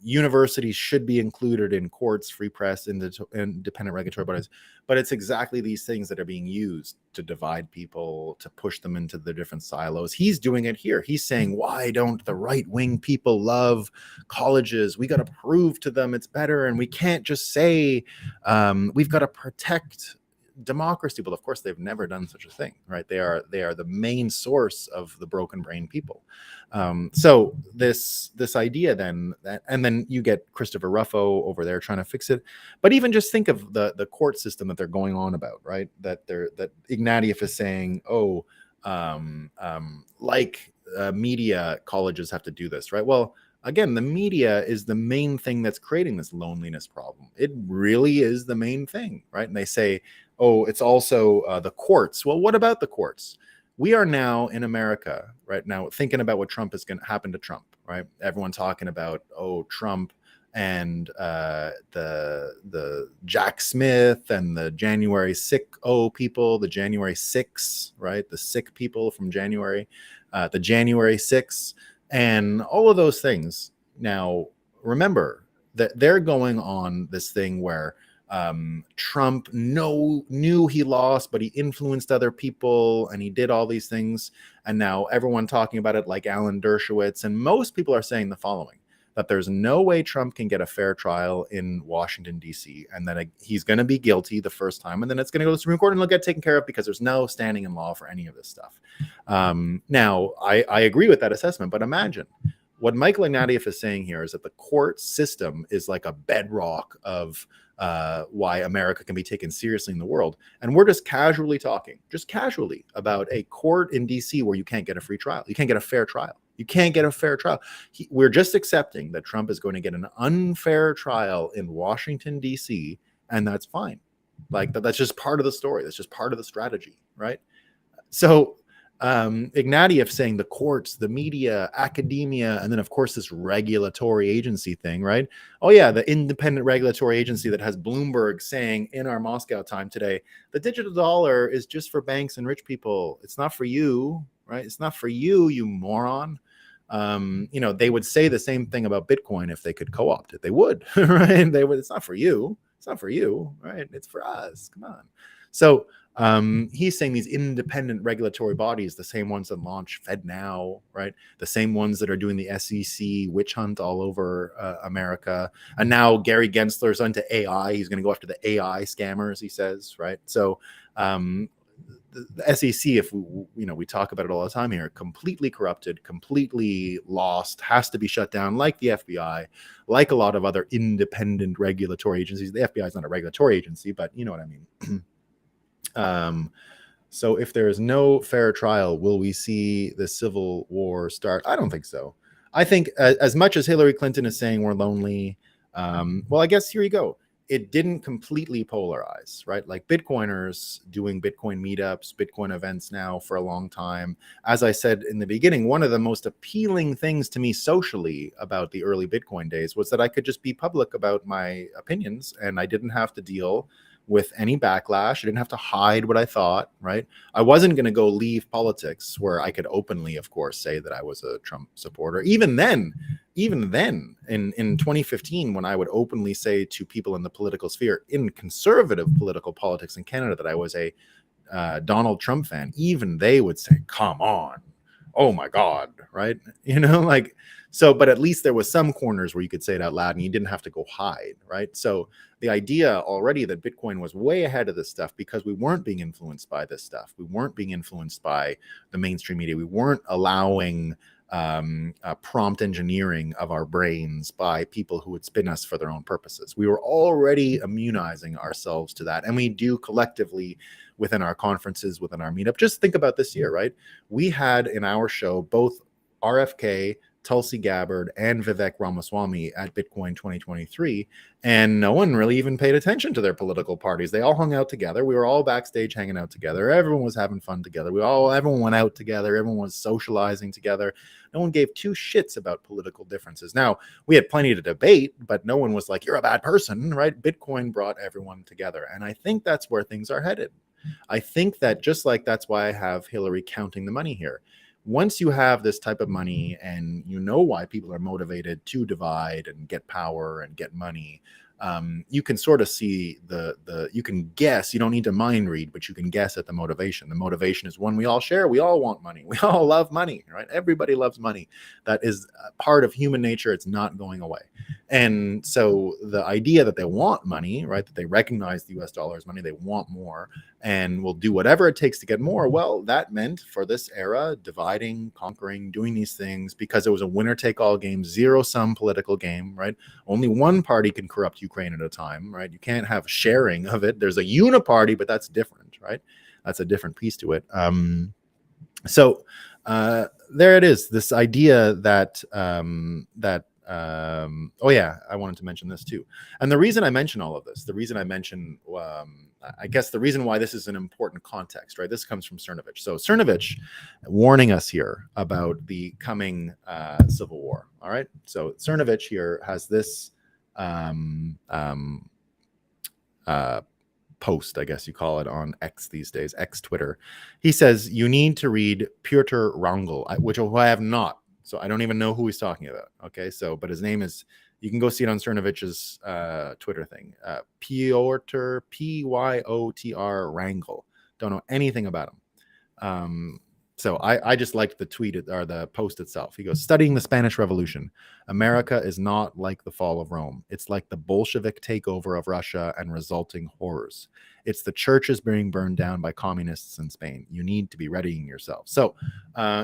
universities should be included in courts, free press, independent regulatory bodies, but it's exactly these things that are being used to divide people, to push them into the different silos. He's doing it here. He's saying, why don't the right-wing people love colleges? We got to prove to them it's better, and we can't just say we've got to protect democracy. Well, of course, they've never done such a thing, right? They are the main source of the broken brain people. So this idea then that, and then you get Christopher Ruffo over there trying to fix it. But even just think of the court system that they're going on about, right? That Ignatieff is saying, oh, media colleges have to do this, right? Well, again, the media is the main thing that's creating this loneliness problem. It really is the main thing, right? And they say, oh, it's also the courts. Well, what about the courts? We are now in America right now thinking about what Trump is going to happen to Trump, right? Everyone talking about, oh, Trump and the Jack Smith and the January people, the January 6, right? The sick people from January, the January 6, and all of those things. Now, remember that they're going on this thing where Trump knew he lost, but he influenced other people and he did all these things. And now everyone talking about it like Alan Dershowitz. And most people are saying the following, that there's no way Trump can get a fair trial in Washington, D.C., and that he's going to be guilty the first time, and then it's going to go to the Supreme Court and it'll get taken care of because there's no standing in law for any of this stuff. Now, I agree with that assessment, but imagine what Michael Ignatieff is saying here is that the court system is like a bedrock of why America can be taken seriously in the world. And we're just casually talking, about a court in D.C. where you can't get a free trial. You can't get a fair trial. You can't get a fair trial. We're just accepting that Trump is going to get an unfair trial in Washington, D.C., and that's fine. Like that's just part of the story. That's just part of the strategy, right? So Ignatieff saying the courts, the media, academia, and then of course this regulatory agency thing, right? Oh yeah, the independent regulatory agency that has Bloomberg saying in our Moscow time today, the digital dollar is just for banks and rich people. It's not for you, right? It's not for you, you moron. They would say the same thing about Bitcoin if they could co-opt it. They would, right? They would. It's not for you. It's not for you, right? It's for us. Come on. So he's saying these independent regulatory bodies, the same ones that launch FedNow, right? The same ones that are doing the SEC witch hunt all over America. And now Gary Gensler's onto AI. He's going to go after the AI scammers, he says, right? So the SEC, if we talk about it all the time here, completely corrupted, completely lost, has to be shut down, like the FBI, like a lot of other independent regulatory agencies. The FBI is not a regulatory agency, but you know what I mean. So if there is no fair trial, will we see the civil war start? I don't think so. I think as much as Hillary Clinton is saying we're lonely, well, I guess here you go. It didn't completely polarize, right? Like Bitcoiners doing Bitcoin meetups, Bitcoin events now for a long time. As I said in the beginning, one of the most appealing things to me socially about the early Bitcoin days was that I could just be public about my opinions and I didn't have to deal with any backlash. I didn't have to hide what I thought, right? I wasn't going to go leave politics where I could openly, of course, say that I was a Trump supporter. Even then, in 2015, when I would openly say to people in the political sphere, in conservative political politics in Canada, that I was a Donald Trump fan, even they would say, come on, oh my God, right? But at least there was some corners where you could say it out loud and you didn't have to go hide, right? So the idea already that Bitcoin was way ahead of this stuff because we weren't being influenced by this stuff. We weren't being influenced by the mainstream media. We weren't allowing prompt engineering of our brains by people who would spin us for their own purposes. We were already immunizing ourselves to that. And we do collectively within our conferences, within our meetup. Just think about this year, right? We had in our show both RFK, Tulsi Gabbard and Vivek Ramaswamy at Bitcoin 2023, and no one really even paid attention to their political parties. They all hung out together. We were all backstage hanging out together. Everyone was having fun together. Everyone went out together. Everyone was socializing together. No one gave two shits about political differences. Now, we had plenty to debate, but no one was like, you're a bad person, right? Bitcoin brought everyone together. And I think that's where things are headed. I think that just like that's why I have Hillary counting the money here. Once you have this type of money and you know why people are motivated to divide and get power and get money, you can sort of see you can guess. You don't need to mind read, but you can guess at the motivation. The motivation is one we all share. We all want money. We all love money, right? Everybody loves money. That is a part of human nature. It's not going away. And so the idea that they want money, right, that they recognize the US dollar as money, they want more and will do whatever it takes to get more. Well, that meant for this era, dividing, conquering, doing these things because it was a winner take all game, zero sum political game, right? Only one party can corrupt Ukraine at a time, right? You can't have sharing of it. There's a uniparty, but that's different, right? That's a different piece to it. So there it is. This idea that oh yeah, I wanted to mention this too. And the reason I mention all of this, the reason I mention, I guess the reason why this is an important context, right? This comes from Cernovich. So Cernovich warning us here about the coming civil war. All right. So Cernovich here has this post, I guess you call it, on X these days, X Twitter. He says, you need to read Pyotr Wrangel, which I have not. So I don't even know who he's talking about. Okay. So, but his name is, you can go see it on Cernovich's Twitter thing. Pyotr, Pyotr Wrangel. Don't know anything about him. So I just liked the tweet or the post itself. He goes, studying the Spanish Revolution. America is not like the fall of Rome. It's like the Bolshevik takeover of Russia and resulting horrors. It's the churches being burned down by communists in Spain. You need to be readying yourselves. So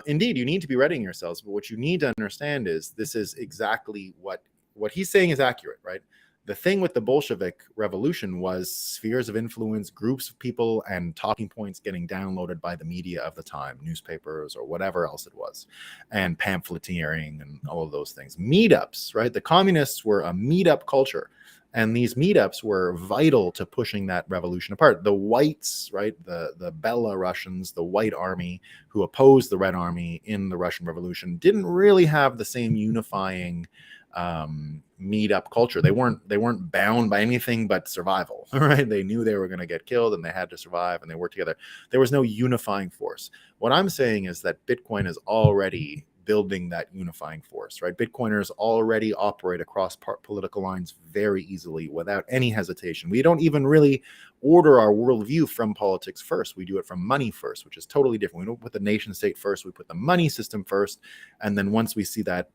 indeed, you need to be readying yourselves. But what you need to understand is this is exactly what he's saying is accurate, right? The thing with the Bolshevik Revolution was spheres of influence, groups of people, and talking points getting downloaded by the media of the time, newspapers or whatever else it was, and pamphleteering and all of those things. Meetups, right? The communists were a meetup culture, and these meetups were vital to pushing that revolution apart. The whites, right? The Belarusians, the white army who opposed the Red Army in the Russian Revolution didn't really have the same unifying meetup culture. They weren't bound by anything but survival, right? They knew they were going to get killed and they had to survive, and they worked together. There was no unifying force. What I'm saying is that Bitcoin is already building that unifying force, right? Bitcoiners already operate across political lines very easily without any hesitation. We don't even really order our worldview from politics first. We do it from money first, which is totally different. We don't put the nation state first. We put the money system first. And then once we see that,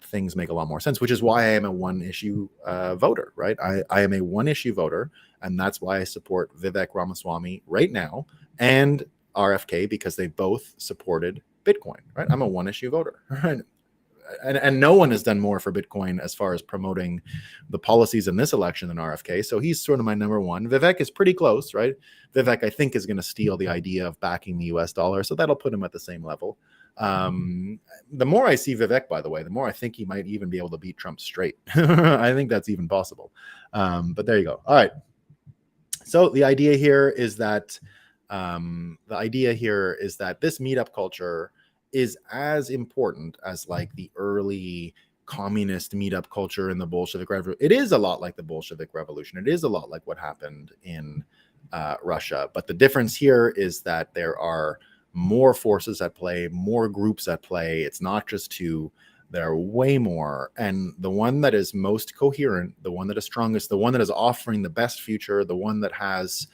things make a lot more sense, which is why I am a one-issue voter, right? I am a one-issue voter, and that's why I support Vivek Ramaswamy right now and RFK, because they both supported Bitcoin, right? I'm a one-issue voter, right? And no one has done more for Bitcoin as far as promoting the policies in this election than RFK. So he's sort of my number one. Vivek is pretty close, right? Vivek, I think, is going to steal the idea of backing the US dollar. So that'll put him at the same level. The more I see Vivek, by the way, the more I think he might even be able to beat Trump straight. I think that's even possible. But there you go. All right. So the idea here is that this meetup culture is as important as like the early communist meetup culture in the Bolshevik Revolution. It is a lot like the Bolshevik Revolution. It is a lot like what happened in Russia. But the difference here is that there are more forces at play, more groups at play. It's not just two. There are way more. And the one that is most coherent, the one that is strongest, the one that is offering the best future, the one that has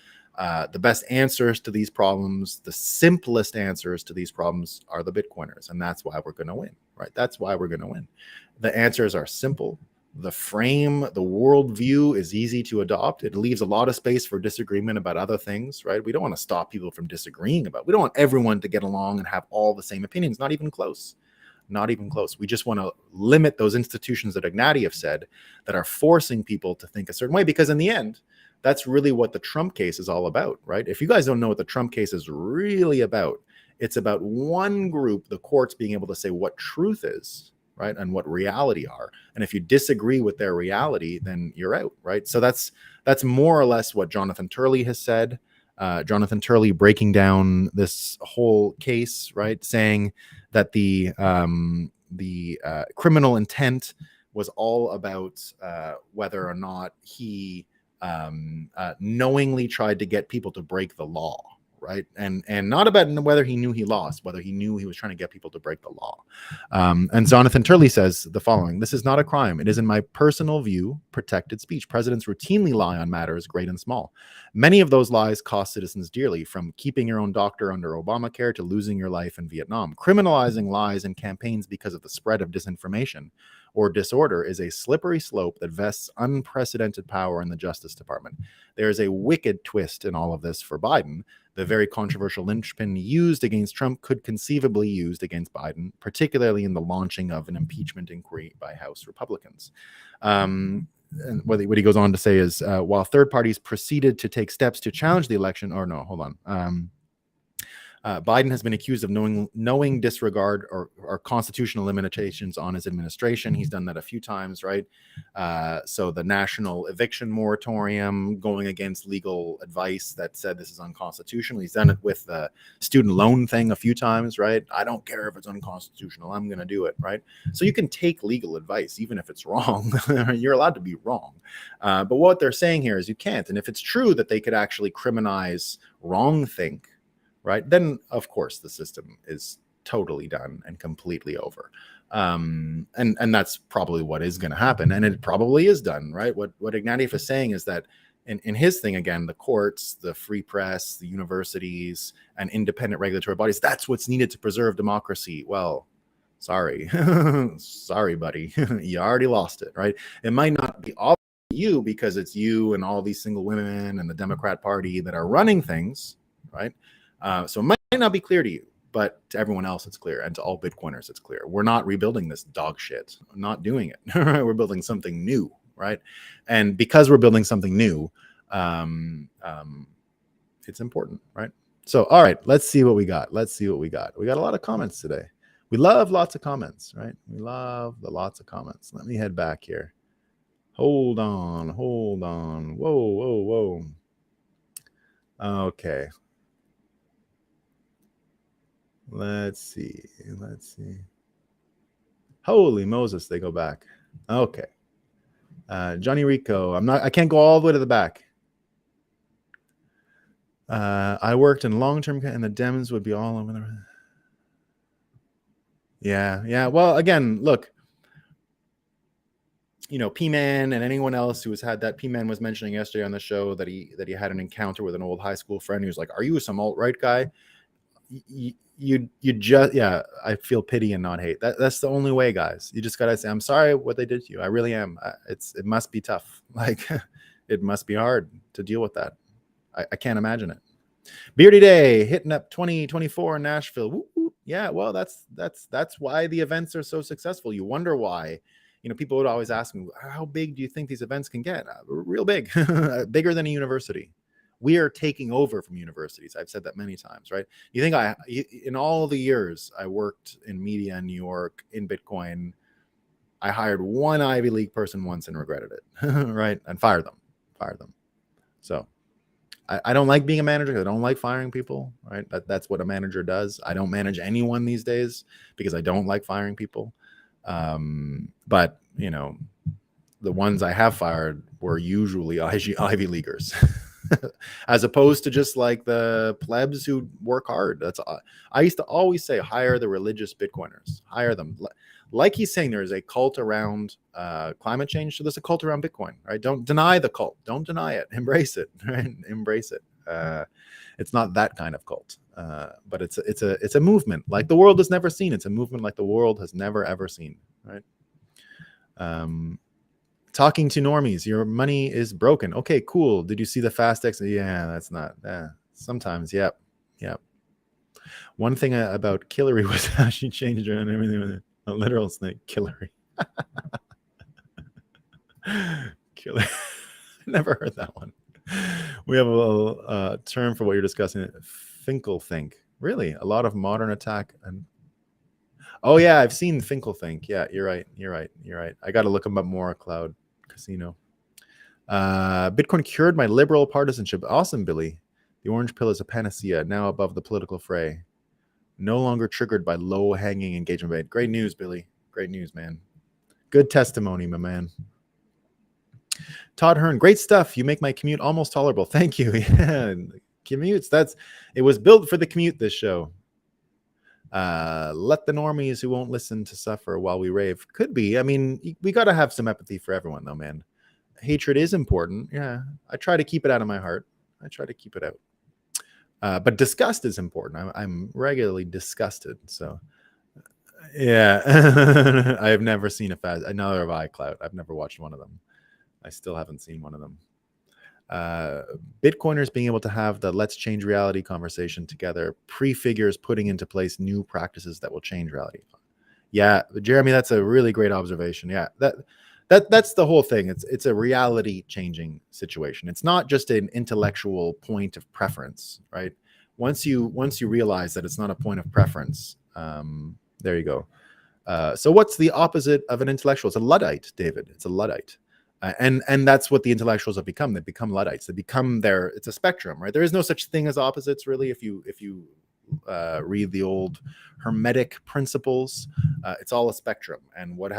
the best answers to these problems, the simplest answers to these problems are the Bitcoiners. And that's why we're going to win, right? That's why we're going to win. The answers are simple. The frame, the worldview is easy to adopt. It leaves a lot of space for disagreement about other things, right? We don't want to stop people from disagreeing we don't want everyone to get along and have all the same opinions, not even close. Not even close. We just want to limit those institutions that Ignatieff said that are forcing people to think a certain way, because in the end, that's really what the Trump case is all about, right? If you guys don't know what the Trump case is really about, it's about one group, the courts, being able to say what truth is, right? And what reality are. And if you disagree with their reality, then you're out, right? So that's more or less what Jonathan Turley has said. Jonathan Turley breaking down this whole case, right, saying that the criminal intent was all about whether or not he knowingly tried to get people to break the law, right? And not about whether he knew he lost, whether he knew he was trying to get people to break the law. And Jonathan Turley says the following: "This is not a crime. It is, in my personal view, protected speech. Presidents routinely lie on matters great and small. Many of those lies cost citizens dearly, from keeping your own doctor under Obamacare to losing your life in Vietnam. Criminalizing lies in campaigns because of the spread of disinformation or disorder is a slippery slope that vests unprecedented power in the Justice Department. There is a wicked twist in all of this for Biden. The very controversial linchpin used against Trump could conceivably be used against Biden, particularly in the launching of an impeachment inquiry by House Republicans." And what he goes on to say is, while third parties proceeded to take steps to challenge the election, or no, hold on. Biden has been accused of knowing disregard or constitutional limitations on his administration. He's done that a few times, right? So the national eviction moratorium, going against legal advice that said this is unconstitutional. He's done it with the student loan thing a few times, right? I don't care if it's unconstitutional. I'm going to do it, right? So you can take legal advice, even if it's wrong. You're allowed to be wrong. But what they're saying here is you can't. And if it's true that they could actually criminalize wrongthink, right, then of course the system is totally done and completely over. And that's probably what is going to happen, and it probably is done, right? What Ignatieff is saying is that in his thing, again, the courts, the free press, the universities, and independent regulatory bodies, that's what's needed to preserve democracy. Well, sorry, sorry, buddy, you already lost it, right? It might not be obvious to you because it's you and all these single women and the Democrat Party that are running things, right? So it might not be clear to you, but to everyone else, it's clear. And to all Bitcoiners, it's clear. We're not rebuilding this dog shit. I'm not doing it. We're building something new, right? And because we're building something new, it's important, right? So, all right, let's see what we got. We got a lot of comments today. We love lots of comments, right? We love the lots of comments. Let me head back here. Hold on. Whoa. Okay. Let's see. Holy Moses, they go back. Okay. Johnny Rico, I can't go all the way to the back. I worked in long-term and the Dems would be all over the... Yeah. Well, again, look, P-Man and anyone else who has had that, P-Man was mentioning yesterday on the show that he had an encounter with an old high school friend who's like, "Are you some alt-right guy?" You just, yeah, I feel pity and not hate. That's the only way, guys. You just gotta say, I'm sorry what they did to you. I really am. It must be tough. Like, it must be hard to deal with that. I can't imagine it. Beardy Day hitting up 2024 in Nashville. Woo, woo. Yeah, well, that's why the events are so successful. You wonder why. People would always ask me, how big do you think these events can get? Real big, bigger than a university. We are taking over from universities. I've said that many times, right? You think in all the years I worked in media in New York, in Bitcoin, I hired one Ivy League person once and regretted it, right? And fired them. So I don't like being a manager. I don't like firing people, right? That's what a manager does. I don't manage anyone these days because I don't like firing people. But, the ones I have fired were usually Ivy Leaguers. As opposed to just like the plebs who work hard. I used to always say, hire the religious Bitcoiners, hire them. Like he's saying, there is a cult around climate change. So there's a cult around Bitcoin, right? Don't deny the cult. Don't deny it. Embrace it, right? Embrace it. It's not that kind of cult, but it's a movement like the world has never seen. It's a movement like the world has never ever seen, right? Talking to normies, your money is broken. Okay, cool. Did you see the fast exit? Yeah, that's not. Sometimes, yep. One thing about Killary was how she changed her and everything with a literal snake. Killary. Killary. Never heard that one. We have a little term for what you're discussing. Finkelthink. Really, a lot of modern attack and. Oh yeah, I've seen Finkelfink. Yeah, you're right. You're right. You're right. I got to look him up more. Cloud Casino. Bitcoin cured my liberal partisanship. Awesome, Billy. The orange pill is a panacea, now above the political fray. No longer triggered by low-hanging engagement bait. Great news, Billy. Great news, man. Good testimony, my man. Todd Hearn, great stuff. You make my commute almost tolerable. Thank you. Yeah, commutes. It was built for the commute, this show. Let the normies who won't listen to suffer while we rave. Could be. I mean, we got to have some empathy for everyone, though, man. Hatred is important. Yeah, I try to keep it out of my heart. I try to keep it out. But disgust is important. I'm regularly disgusted. So, yeah, I have never seen another of iCloud. I've never watched one of them. I still haven't seen one of them. Bitcoiners being able to have the let's change reality conversation together prefigures putting into place new practices that will change reality. Yeah, Jeremy, that's a really great observation. Yeah, that's the whole thing. It's a reality changing situation. It's not just an intellectual point of preference, right? Once you realize that it's not a point of preference, there you go. So what's the opposite of an intellectual? It's a Luddite, David. It's a Luddite. And that's what the intellectuals have become. They become Luddites. They become it's a spectrum, right? There is no such thing as opposites, really. If you read the old Hermetic principles, it's all a spectrum. And what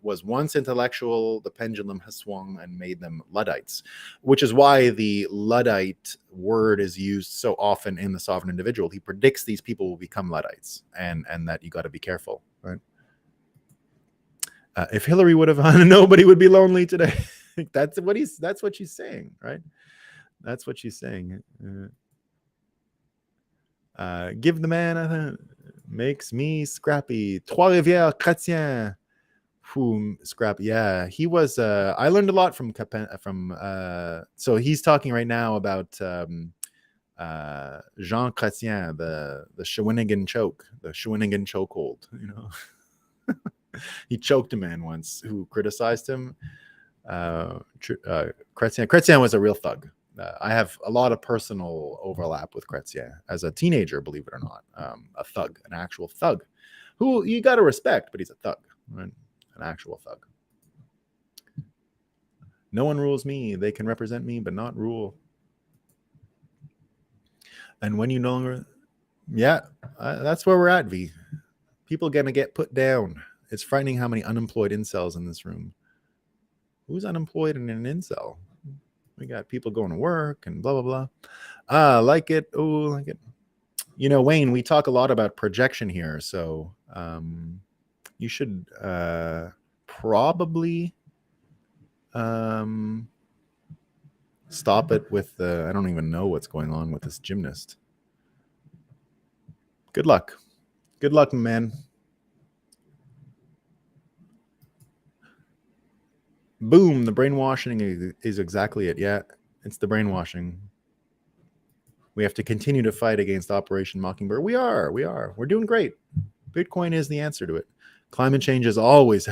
was once intellectual, the pendulum has swung and made them Luddites, which is why the Luddite word is used so often in the Sovereign Individual. He predicts these people will become Luddites, and that you got to be careful, right? If Hillary would have won, nobody would be lonely today. That's what she's saying, right? That's what she's saying. Give the man makes me scrappy. Trois-Rivières chrétien. Scrappy. Yeah, he was. I learned a lot from so he's talking right now about Jean Chrétien, the Shawinigan choke, the Shawinigan chokehold. You know. He choked a man once who criticized him. Chrétien was a real thug. I have a lot of personal overlap with Chrétien as a teenager, believe it or not. A thug, an actual thug, who you got to respect, but he's a thug, right? An actual thug. No one rules me. They can represent me, but not rule. And when you no longer, yeah, that's where we're at, V. People gonna get put down. It's frightening how many unemployed incels in this room. Who's unemployed in an incel? We got people going to work and blah, blah, blah. Like it. Oh, like it. You know, Wayne, we talk a lot about projection here. So you should probably stop it with I don't even know what's going on with this gymnast. Good luck. Good luck, man. Boom, the brainwashing is exactly it. Yeah, it's the brainwashing. We have to continue to fight against Operation Mockingbird. We're doing great. Bitcoin is the answer to it. Climate change is always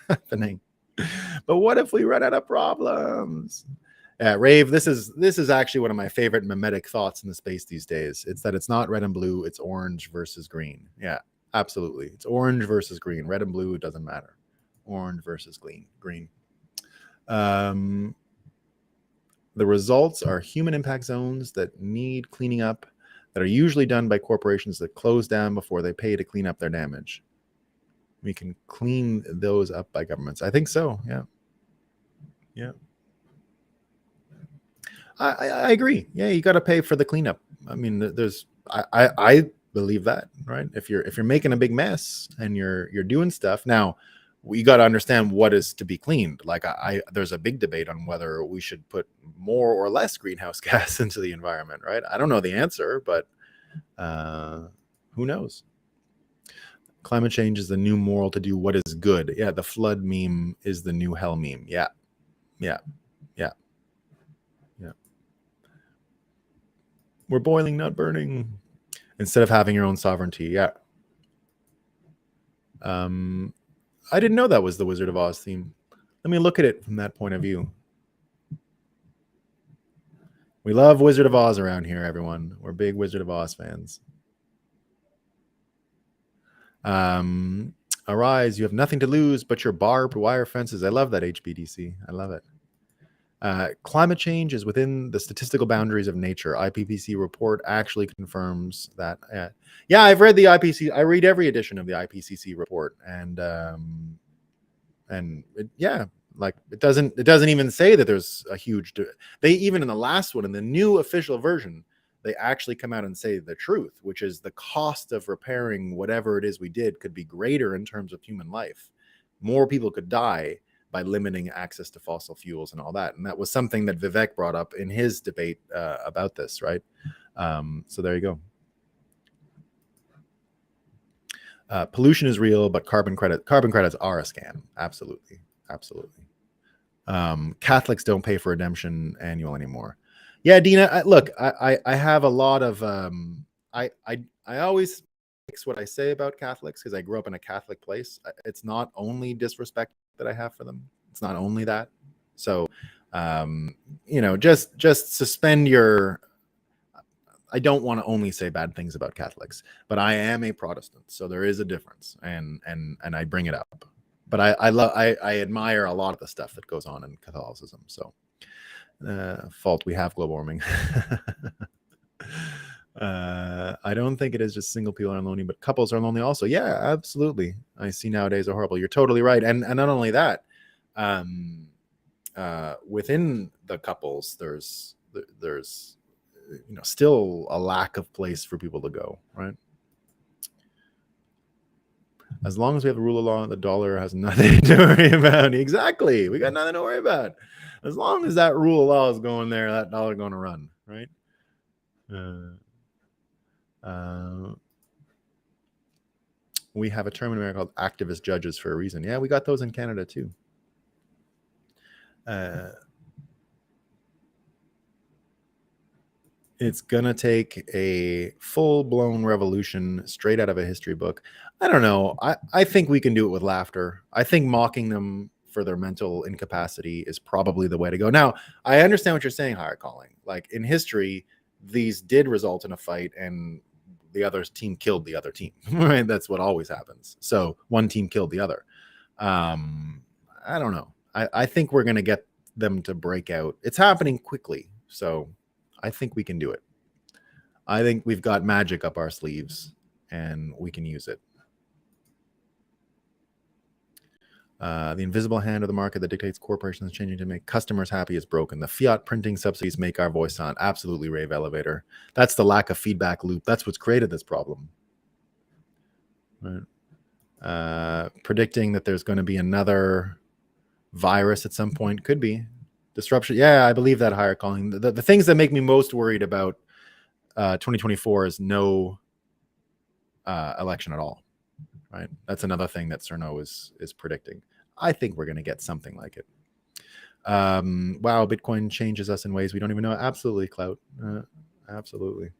happening. But what if we run out of problems? Rave, this is actually one of my favorite mimetic thoughts in the space these days. It's that it's not red and blue, it's orange versus green. Yeah, absolutely. It's orange versus green. Red and blue, it doesn't matter. Orange versus green. The results are human impact zones that need cleaning up, that are usually done by corporations that close down before they pay to clean up their damage. We can clean those up by governments. I think so. Yeah. Yeah. I agree. Yeah, you got to pay for the cleanup. I mean, I believe that, right? If you're making a big mess and you're doing stuff now, we got to understand what is to be cleaned. Like there's a big debate on whether we should put more or less greenhouse gas into the environment, right? I don't know the answer, but who knows? Climate change is the new moral to do what is good. Yeah, the flood meme is the new hell meme. Yeah. We're boiling, not burning. Instead of having your own sovereignty. Yeah. I didn't know that was the Wizard of Oz theme. Let me look at it from that point of view. We love Wizard of Oz around here, everyone. We're big Wizard of Oz fans. Arise, you have nothing to lose but your barbed wire fences. I love that, HBDC. I love it. Climate change is within the statistical boundaries of nature. IPCC report actually confirms that. Yeah, I've read the IPCC. I read every edition of the IPCC report, and yeah, like it doesn't even say that there's a huge. They even in the last one, in the new official version, they actually come out and say the truth, which is the cost of repairing whatever it is we did could be greater in terms of human life. More people could die by limiting access to fossil fuels and all that. And that was something that Vivek brought up in his debate about this, right? So there you go. Pollution is real, but carbon credits are a scam. Absolutely. Catholics don't pay for redemption annual anymore. Yeah, Dina, look, I have a lot of I always fix what I say about Catholics because I grew up in a Catholic place. It's not only disrespect that I have for them. It's not only that. So just suspend your. I don't want to only say bad things about Catholics, but I am a Protestant, so there is a difference, and I bring it up. But I admire a lot of the stuff that goes on in Catholicism. So, fault we have global warming. I don't think it is just single people are lonely, but couples are lonely also. Yeah, absolutely. I see nowadays are horrible. You're totally right, and not only that, within the couples, there's still a lack of place for people to go, right? As long as we have the rule of law, the dollar has nothing to worry about. Exactly. We got nothing to worry about. As long as that rule of law is going there, that dollar going to run, right? We have a term in America called activist judges for a reason. Yeah, we got those in Canada too. It's gonna take a full-blown revolution straight out of a history book. I don't know. I think we can do it with laughter. I think mocking them for their mental incapacity is probably the way to go. Now, I understand what you're saying, higher calling. Like in history, these did result in a fight and the other team killed the other team, right? That's what always happens. So one team killed the other. I don't know. I think we're gonna get them to break out. It's happening quickly. So I think we can do it. I think we've got magic up our sleeves and we can use it. The invisible hand of the market that dictates corporations changing to make customers happy is broken. The fiat printing subsidies make our voice sound. Absolutely, Rave Elevator. That's the lack of feedback loop. That's what's created this problem. Right. Predicting that there's going to be another virus at some point could be disruption. Yeah, I believe that, higher calling. The things that make me most worried about 2024 is no election at all. Right. That's another thing that Cerno is predicting. I think we're going to get something like it. Wow, Bitcoin changes us in ways we don't even know. Absolutely, Clout. Absolutely.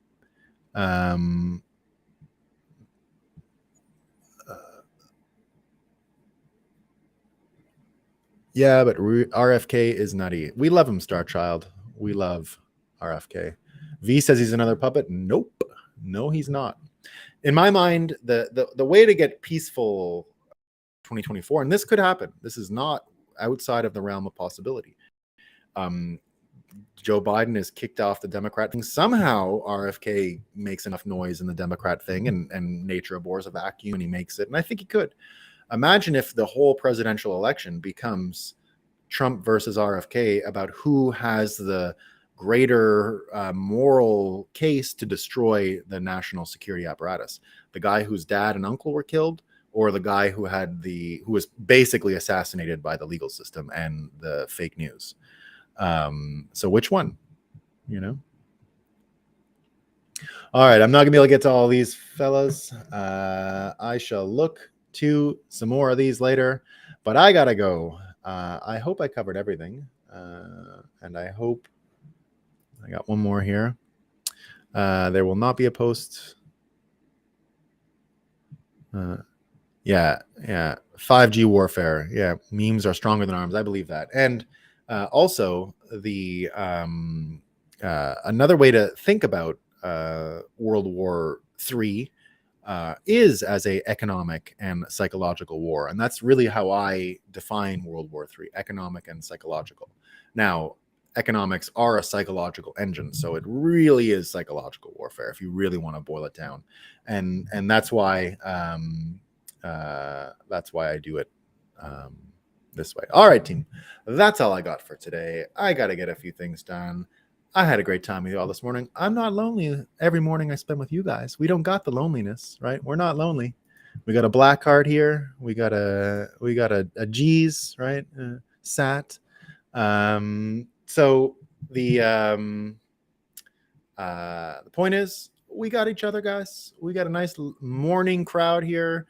Yeah, but RFK is nutty. We love him, Star Child. We love RFK. V says he's another puppet. Nope. No, he's not. In my mind, the way to get peaceful 2024, and this could happen. This is not outside of the realm of possibility. Joe Biden is kicked off the Democrat thing. Somehow RFK makes enough noise in the Democrat thing, and nature abhors a vacuum, and he makes it. And I think he could. Imagine if the whole presidential election becomes Trump versus RFK about who has the greater moral case to destroy the national security apparatus. The guy whose dad and uncle were killed, or the guy who was basically assassinated by the legal system and the fake news. So which one? All right, I'm not gonna be able to get to all these fellas. I shall look to some more of these later, but I gotta go. I hope I covered everything, and I hope I got one more here. There will not be a post. Yeah. 5G warfare. Yeah, memes are stronger than arms. I believe that. And also the another way to think about World War III is as a economic and psychological war. And that's really how I define World War III, economic and psychological. Now, economics are a psychological engine, so it really is psychological warfare if you really want to boil it down. And that's why I do it this way. All right, team. That's all I got for today. I got to get a few things done. I had a great time with you all this morning. I'm not lonely every morning I spend with you guys. We don't got the loneliness, right? We're not lonely. We got a black card here. We got a G's, right? Sat. So the point is, we got each other, guys. We got a nice morning crowd here.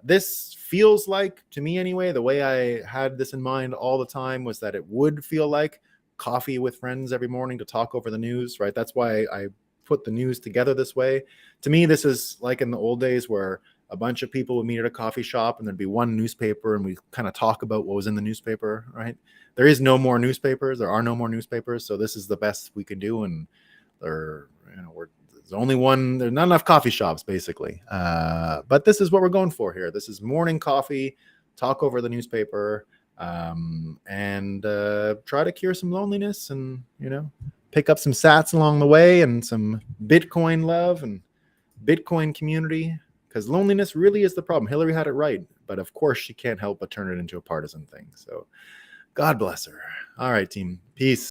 This feels like, to me anyway, the way I had this in mind all the time was that it would feel like coffee with friends every morning to talk over the news, right? That's why I put the news together this way. To me, this is like in the old days where a bunch of people would meet at a coffee shop and there'd be one newspaper and we kind of talk about what was in the newspaper, right? There is no more newspapers. There are no more newspapers. So this is the best we can do. And there's only one, there's not enough coffee shops basically. But this is what we're going for here. This is morning coffee, talk over the newspaper, and try to cure some loneliness and, pick up some sats along the way and some Bitcoin love and Bitcoin community, because loneliness really is the problem. Hillary had it right, but of course she can't help but turn it into a partisan thing. So God bless her. All right, team. Peace.